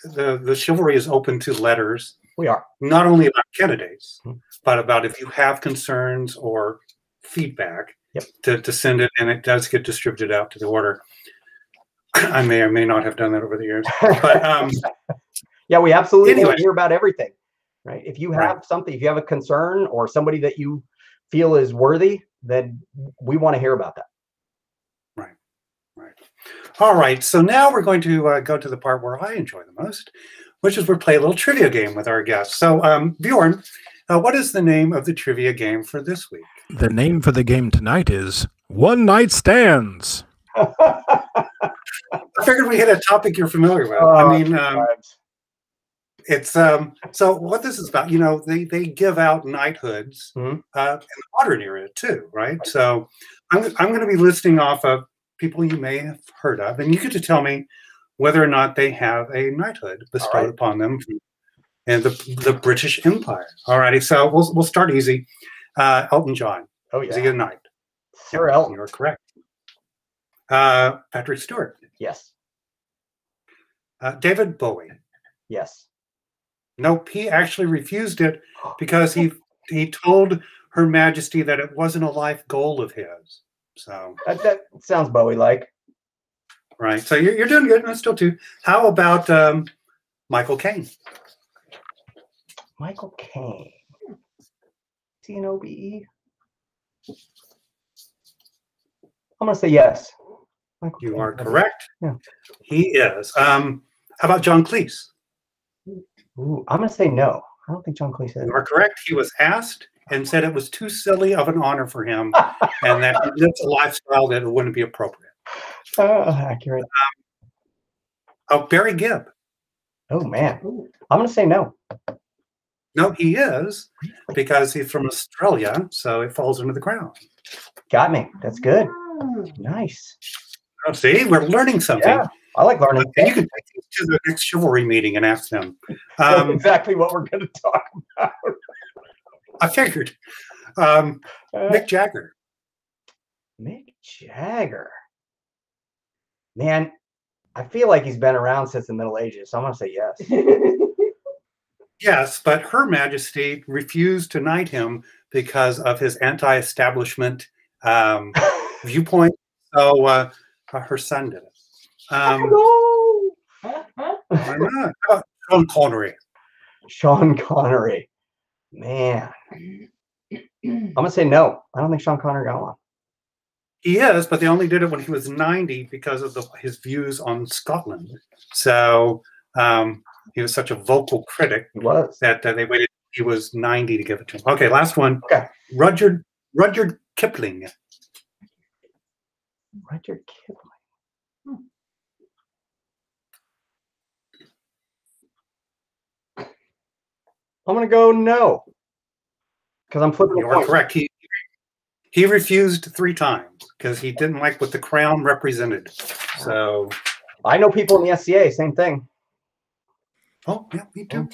the chivalry is open to letters We are. not only about candidates, but about if you have concerns or feedback, to send it, and it does get distributed out to the order. I may or may not have done that over the years, but yeah, we absolutely anyway. want to hear about everything, right? If you have something, if you have a concern or somebody that you feel is worthy, then we want to hear about that. Right. All right. So now we're going to go to the part where I enjoy the most, which is we play a little trivia game with our guests. So, Bjorn, what is the name of the trivia game for this week? The name for the game tonight is One Night Stands. I figured we hit a topic you're familiar with. I mean, it's so what this is about. You know, they give out knighthoods in the modern era too, right? So I'm going to be listing off of people you may have heard of, and you get to tell me whether or not they have a knighthood bestowed upon them in the British Empire. Alrighty, so we'll start easy. Elton John. Oh, yeah. Is he a knight? Sir Elton. You're correct. Patrick Stewart. Yes. David Bowie. Yes. Nope, he actually refused it because he told Her Majesty that it wasn't a life goal of his. So that sounds Bowie-like. Right. So you're doing good. That's still two. How about Michael Caine? Michael Caine. Is he an OBE? I'm going to say yes. Michael You Caine. are correct. Yeah. He is. How about John Cleese? Ooh, I'm going to say no. I don't think John Cleese is. You are correct. He was asked and said it was too silly of an honor for him and that he lives a lifestyle that it wouldn't be appropriate. Accurate. Barry Gibb. Oh, man. I'm going to say no. No, he is, because he's from Australia, so it falls under the crown. Got me. That's good. Nice. Oh, see, we're learning something. Yeah, I like learning. And you can take these to the next chivalry meeting and ask them. That's exactly what we're going to talk about. I figured. Mick Jagger. Mick Jagger. Man, I feel like he's been around since the Middle Ages, so I'm going to say yes. Yes, but Her Majesty refused to knight him because of his anti-establishment viewpoint. So her son did it. Why not? How about Sean Connery? Sean Connery. Man. I'm going to say no. I don't think Sean Connery got one. He is, but they only did it when he was 90 because of his views on Scotland. So he was such a vocal critic that they waited till he was 90 to give it to him. Okay, last one. Okay. Rudyard Kipling. Rudyard Kipling. I'm going to go no. Because I'm flipping the You are correct. He refused 3 times because he didn't like what the crown represented. So I know people in the SCA, same thing. Oh, yeah, me too.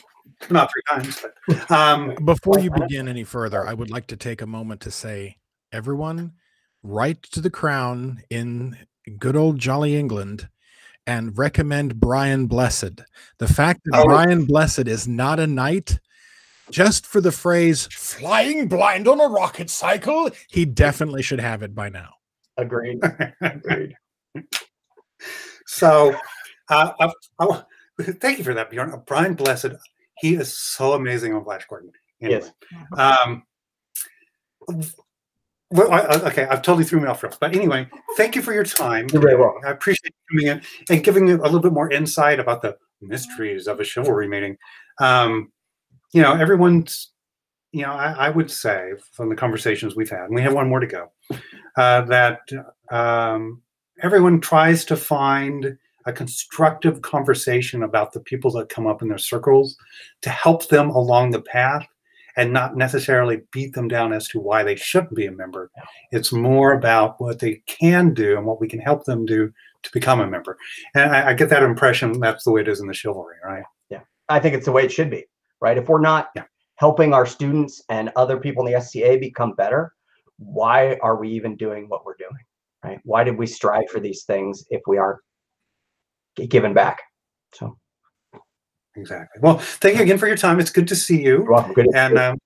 Not 3 times, but before you begin any further, I would like to take a moment to say, everyone, write to the Crown in good old jolly England and recommend Brian Blessed. The fact that Brian Blessed is not a knight, just for the phrase "flying blind on a rocket cycle," he definitely should have it by now. Agreed. Agreed. So, thank you for that, Bjorn. Brian Blessed, he is so amazing on Flash Gordon. Anyway. Yes. Well, okay, I've totally threw me off rails. But anyway, thank you for your time. You're very welcome. I appreciate you coming in and giving a little bit more insight about the mysteries of a chivalry meeting. You know, everyone's, you know, I would say from the conversations we've had, and we have one more to go, that everyone tries to find a constructive conversation about the people that come up in their circles to help them along the path and not necessarily beat them down as to why they shouldn't be a member. It's more about what they can do and what we can help them do to become a member. And I get that impression that's the way it is in the chivalry, right? Yeah, I think it's the way it should be, right? If we're not helping our students and other people in the SCA become better, why are we even doing what we're doing, right? Why did we strive for these things if we aren't giving back? So, Exactly. Well, thank you again for your time. It's good to see you. You're welcome. Good to see you. And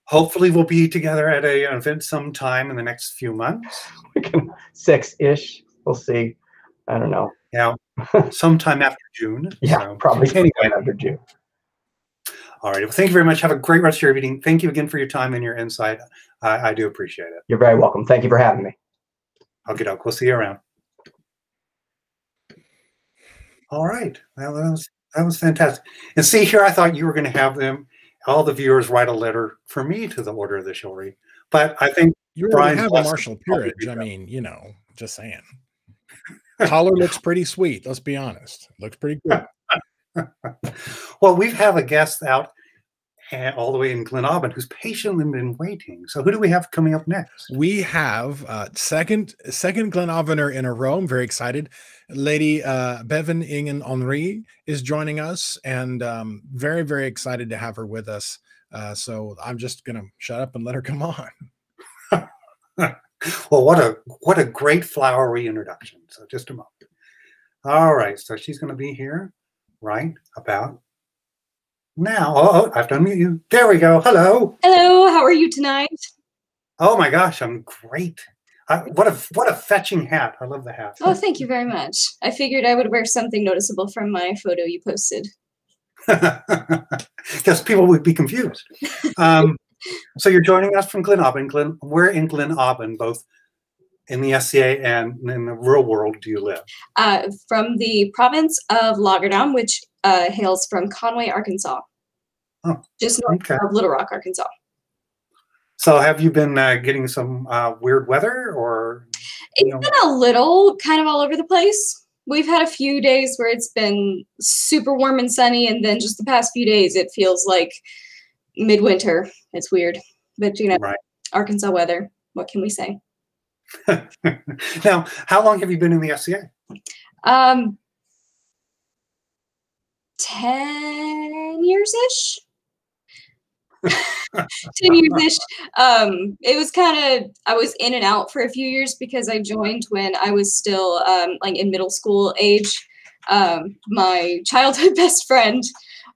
hopefully we'll be together at an event sometime in the next few months. 6-ish. We'll see. I don't know. Yeah, sometime after June. Yeah, so. probably Anyway. after June. All right. Well, thank you very much. Have a great rest of your evening. Thank you again for your time and your insight. I do appreciate it. You're very welcome. Thank you for having me. Okay, doke. We'll see you around. All right. Well, that was fantastic. And see here, I thought you were going to have all the viewers write a letter for me to the Order of the Chivalry, but I think you already Brian's have a martial peerage. I mean, you know, just saying. Collar looks pretty sweet. Let's be honest. Looks pretty good. Well, we have a guest out all the way in Gleann who's patiently been waiting. So who do we have coming up next? We have second Gleann in a row. I'm very excited. Lady Bébinn Anraí is joining us, and very, very excited to have her with us. So I'm just gonna shut up and let her come on. Well, what a great flowery introduction. So just a moment. All right, so she's going to be here right about now. Oh, I have to unmute you. There we go. Hello. Hello, how are you tonight? Oh my gosh, I'm great. What a fetching hat. I love the hat. Oh, thank you very much. I figured I would wear something noticeable from my photo you posted. Because people would be confused. So you're joining us from Gleann. We're in Gleann, both in the SCA and in the real world. Do you live? From the province of Laugardon, which hails from Conway, Arkansas. Oh, just north of Little Rock, Arkansas. So have you been getting some weird weather, or? It's been a little kind of all over the place. We've had a few days where it's been super warm and sunny, and then just the past few days it feels like midwinter. It's weird, but you know, right. Arkansas weather. What can we say? Now, how long have you been in the SCA? 10 years-ish. 10 years-ish. It was kind of, I was in and out for a few years because I joined when I was still like in middle school age. My childhood best friend,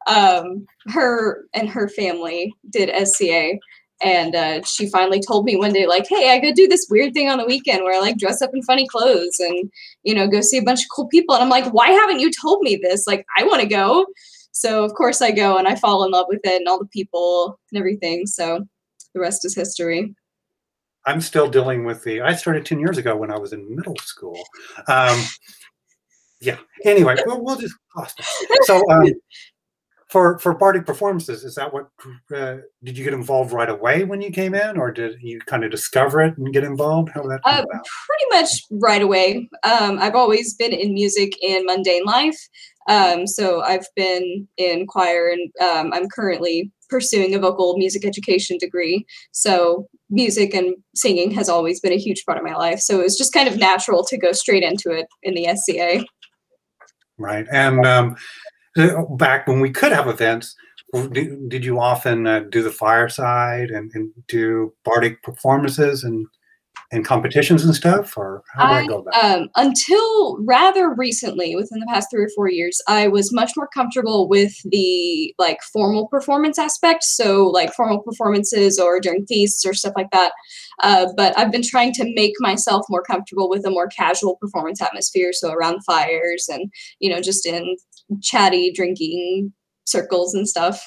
her and her family did SCA. And she finally told me one day, like, hey, I could do this weird thing on the weekend where I like dress up in funny clothes and, you know, go see a bunch of cool people. And I'm like, why haven't you told me this? Like, I want to go. So of course I go and I fall in love with it and all the people and everything. So the rest is history. I'm still dealing with I started 10 years ago when I was in middle school. Yeah. Anyway, we'll just so for bardic performances, is that what did you get involved right away when you came in, or did you kind of discover it and get involved? How did that come about? Pretty much right away. I've always been in music in mundane life. So I've been in choir, and I'm currently pursuing a vocal music education degree. So music and singing has always been a huge part of my life. So it was just kind of natural to go straight into it in the SCA. Right. And back when we could have events, did you often do the fireside and do bardic performances and competitions and stuff, or how did that go about? Until rather recently, within the past 3 or 4 years, I was much more comfortable with the like formal performance aspect. So like formal performances or during feasts or stuff like that. But I've been trying to make myself more comfortable with a more casual performance atmosphere. So around fires and, you know, just in chatty drinking circles and stuff.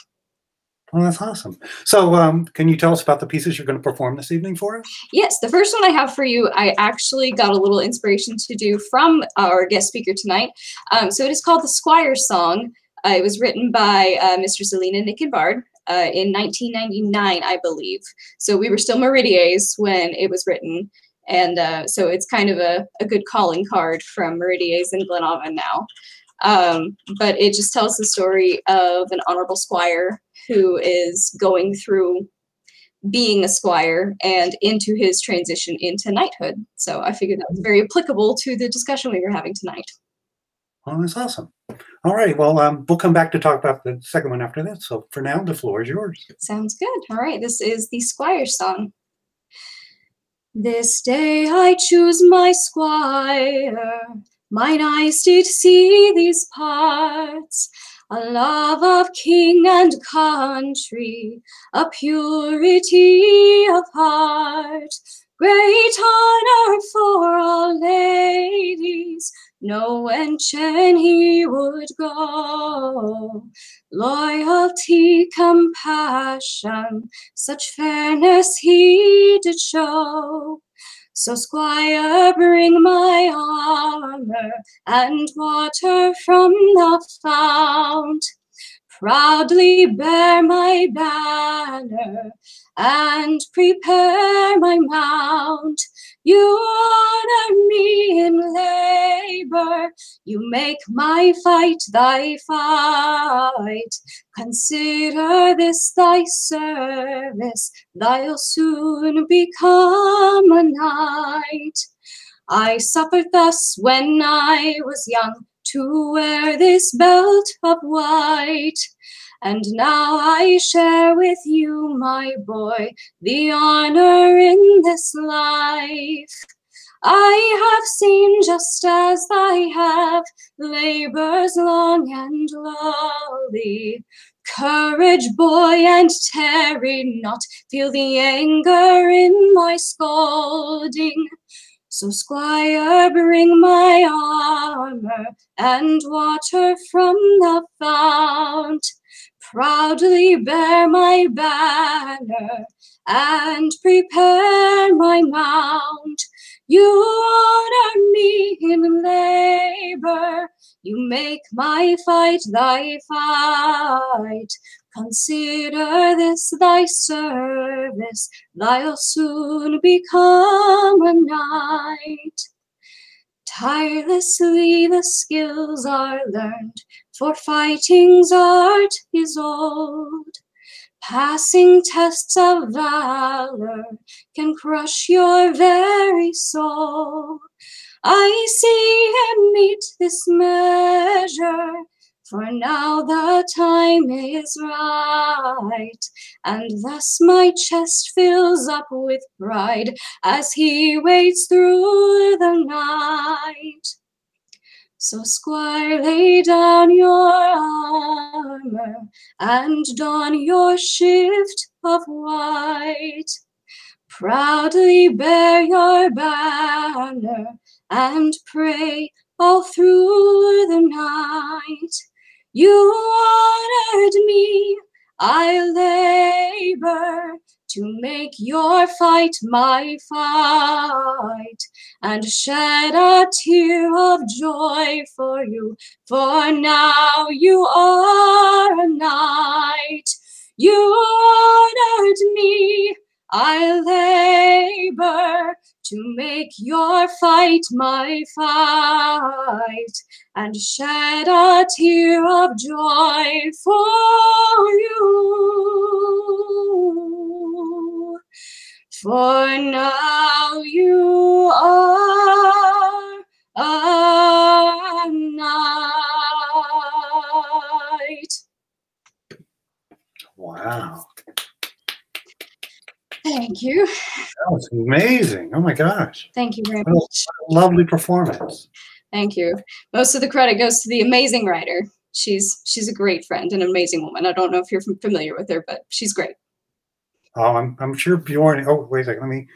Well, that's awesome. So can you tell us about the pieces you're going to perform this evening for us? Yes, the first one I have for you, I actually got a little inspiration to do from our guest speaker tonight. So it is called the Squire Song. It was written by Mistress Alina Nickenbard in 1999, I believe. So we were still Meridiers when it was written. And so it's kind of a good calling card from Meridiers and Gleann now. But it just tells the story of an honorable squire who is going through being a squire and into his transition into knighthood. So I figured that was very applicable to the discussion we were having tonight. Oh, that's awesome. All right. Well, we'll come back to talk about the second one after this. So for now, the floor is yours. Sounds good. All right. This is the Squire Song. This day I choose my squire. Mine eyes did see these parts. a love of king and country, a purity of heart, great honor for all ladies, no wenchen he would go. Loyalty, compassion, such fairness he did show. So, squire, bring my armor and water from the fount. Proudly bear my banner and prepare my mount. You honor me in labor, you make my fight thy fight. Consider this thy service, thou'll soon become a knight. I suffered thus when I was young, to wear this belt of white. And now I share with you, my boy, the honor in this life. I have seen just as I have labors long and lowly. Courage, boy, and tarry not, feel the anger in my scolding. So, squire, bring my armor and water from the fount. Proudly bear my banner and prepare my mount. You honor me in labor, you make my fight thy fight. Consider this thy service, thou'll soon become a knight. Tirelessly the skills are learned, for fighting's art is old. Passing tests of valor can crush your very soul. I see him meet this measure, for now the time is right, and thus my chest fills up with pride as he waits through the night. So, squire, lay down your armor and don your shift of white. Proudly bear your banner and pray all through the night. You honored me, I labor to make your fight my fight, and shed a tear of joy for you, for now you are a knight. You honored me, I labor to make your fight my fight, and shed a tear of joy for you. For now you are a knight. Wow. Thank you. That was amazing. Oh my gosh. Thank you very What much. a lovely performance. Thank you. Most of the credit goes to the amazing writer. She's a great friend, an amazing woman. I don't know if you're familiar with her, but she's great. Oh, I'm sure Bjorn. Oh, wait a second.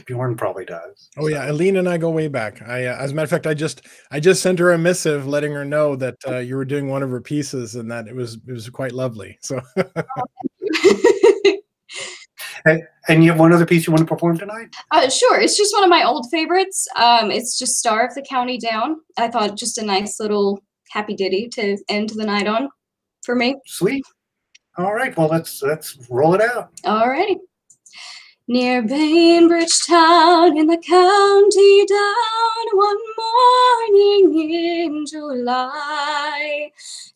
Bjorn probably does. Oh yeah, Eileen and I go way back. As a matter of fact, I just sent her a missive letting her know that you were doing one of her pieces and that it was quite lovely. So. And you have one other piece you want to perform tonight? Sure. It's just one of my old favorites. It's just Star of the County Down. I thought just a nice little happy ditty to end the night on for me. Sweet. All right. Well, let's roll it out. All righty. Near Bainbridge town in the county down, one morning in July,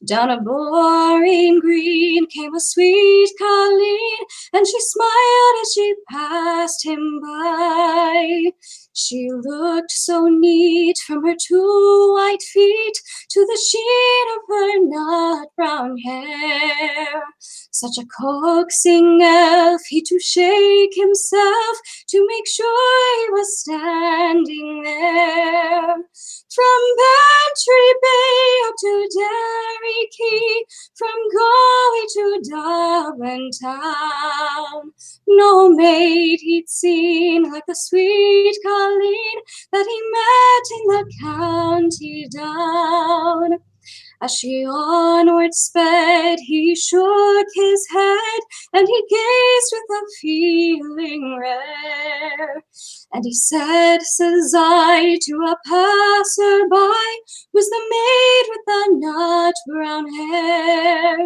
down a boring green came a sweet colleen, and she smiled as she passed him by. She looked so neat from her 2 white feet to the sheen of her nut brown hair. Such a coaxing elf, he to shake himself to make sure he was standing there. From Bantry Bay up to Derry Quay, from Galway to Dublin town, no maid he'd seen like the sweet Colleen that he met in the county down. As she onward sped, he shook his head, and he gazed with a feeling rare. And he said, says I, to a passer-by, was the maid with the nut-brown hair.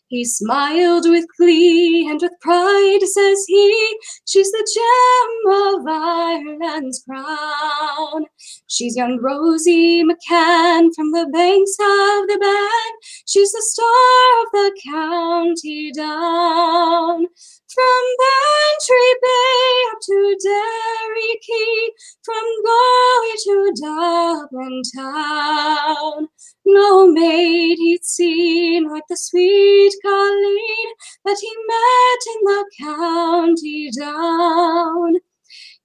He smiled with glee, and with pride says he, she's the gem of Ireland's crown. She's young Rosie McCann from the banks of the Bann. She's the star of the county down. From Bantry Bay up to Derry Quay, from Galway to Dublin town, no maid he'd seen like the sweet Colleen that he met in the county down.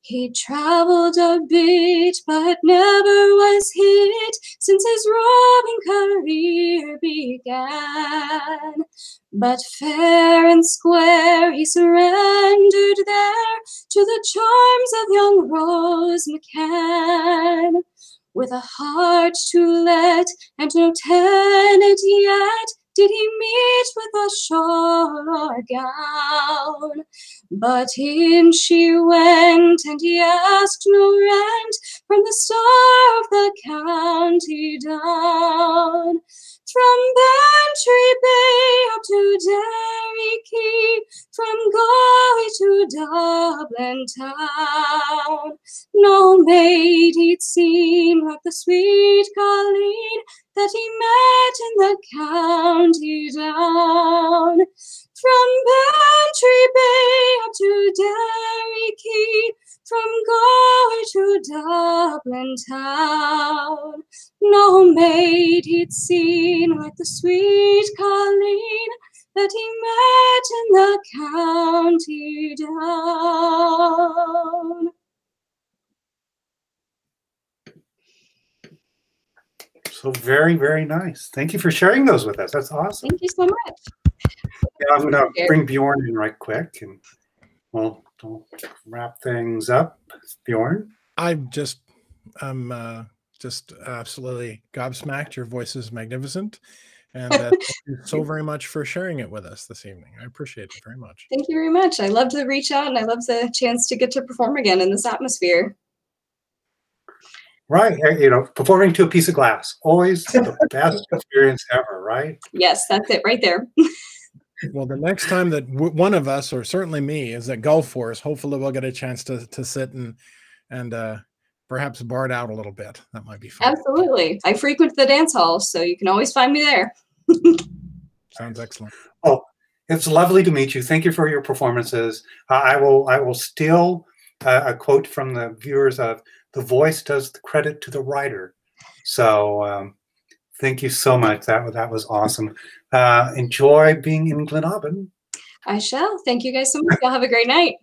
He travelled a bit, but never was hit since his roving career began. But fair and square he surrendered there to the charms of young Rose McCann. With a heart to let and no tenant yet, did he meet with a shawl or gown. But in she went, and he asked no rent from the star of the county down. From Bantry Bay up to Derry Quay, from Galway to Dublin town, no maid he'd seen like the sweet Colleen that he met in the county down. From Bantry Bay up to Derry Quay, from Galway to Dublin town, no maid he'd seen like the sweet Colleen that he met in the county down. So very, very nice. Thank you for sharing those with us. That's awesome. Thank you so much. Yeah, I'm going to bring Bjorn in right quick, and we'll wrap things up. Bjorn? I'm just absolutely gobsmacked. Your voice is magnificent. And thank you so very much for sharing it with us this evening. I appreciate it very much. Thank you very much. I love to reach out, and I love the chance to get to perform again in this atmosphere. Right. You know, performing to a piece of glass. Always the best experience ever, right? Yes, that's it right there. Well, the next time that one of us, or certainly me, is at Gulf Force, hopefully we'll get a chance to sit and perhaps bard out a little bit. That might be fun. Absolutely. I frequent the dance halls, so you can always find me there. Sounds excellent. Oh, it's lovely to meet you. Thank you for your performances. I will steal a quote from the viewers of "The voice does the credit to the writer." So thank you so much. That was awesome. Enjoy being in Gleann. I shall. Thank you guys so much. Y'all have a great night.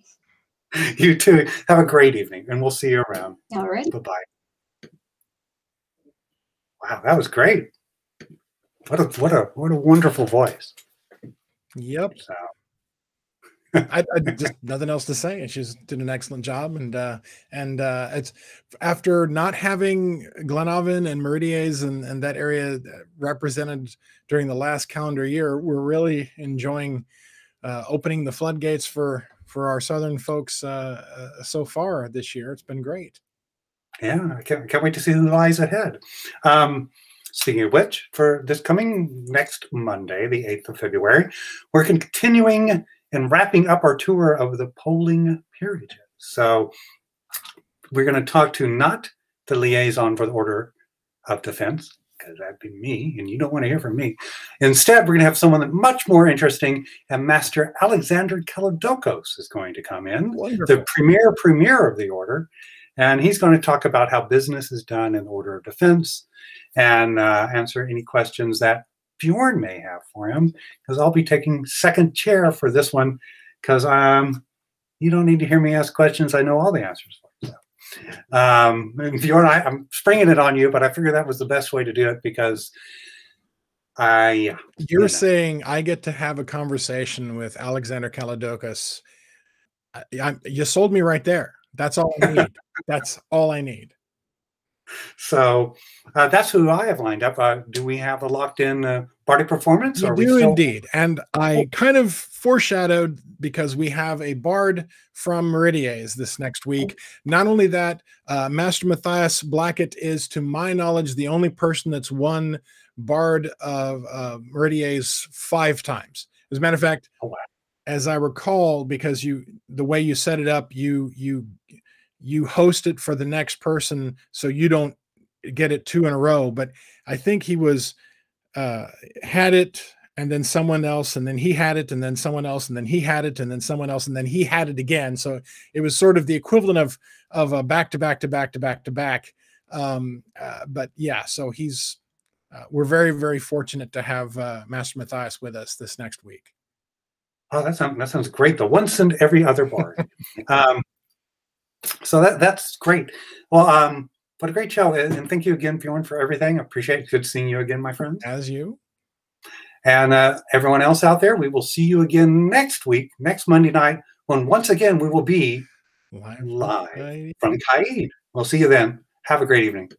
You too. Have a great evening, and we'll see you around. All right. Bye-bye. Wow, that was great. What a wonderful voice. Yep. So. I just nothing else to say. She did an excellent job, and it's after not having Gleann and Meridies and that area represented during the last calendar year, we're really enjoying opening the floodgates for our southern folks so far this year. It's been great. Yeah, I can't wait to see who lies ahead. Speaking of which, for this coming next Monday, the 8th of February, we're continuing and wrapping up our tour of the polling peerages. So we're going to talk to not the liaison for the Order of Defense, because that'd be me, and you don't want to hear from me. Instead, we're going to have someone much more interesting, and Master Alexander Kalodokos is going to come in, the premier of the Order, and he's going to talk about how business is done in the Order of Defense and answer any questions that Bjorn may have for him, because I'll be taking second chair for this one, because you don't need to hear me ask questions. I know all the answers for. Bjorn, I'm springing it on you, but I figured that was the best way to do it because You're saying I get to have a conversation with Alexander Kaloudakis. You sold me right there. That's all I need. That's all I need. So that's who I have lined up. Do we have a locked-in party performance? We do indeed. And I kind of foreshadowed because we have a bard from Meridies this next week. Not only that, Master Matthias Blackett is, to my knowledge, the only person that's won Bard of Meridies 5 times. As a matter of fact, as I recall, because the way you set it up, you host it for the next person, so you don't get it 2 in a row. But I think he was had it, and then someone else, and then he had it, and then someone else, and then he had it, and then someone else, and then he had it again. So it was sort of the equivalent of a back to back to back to back to back. But yeah, so he's. We're very, very fortunate to have Master Matthias with us this next week. Oh, that sounds great. The once and every other bard. So that's great. Well, what a great show. And thank you again, Bjorn, for everything. I appreciate it. Good seeing you again, my friend. As you. And everyone else out there, we will see you again next week, next Monday night, when once again we will be live from Caid. We'll see you then. Have a great evening.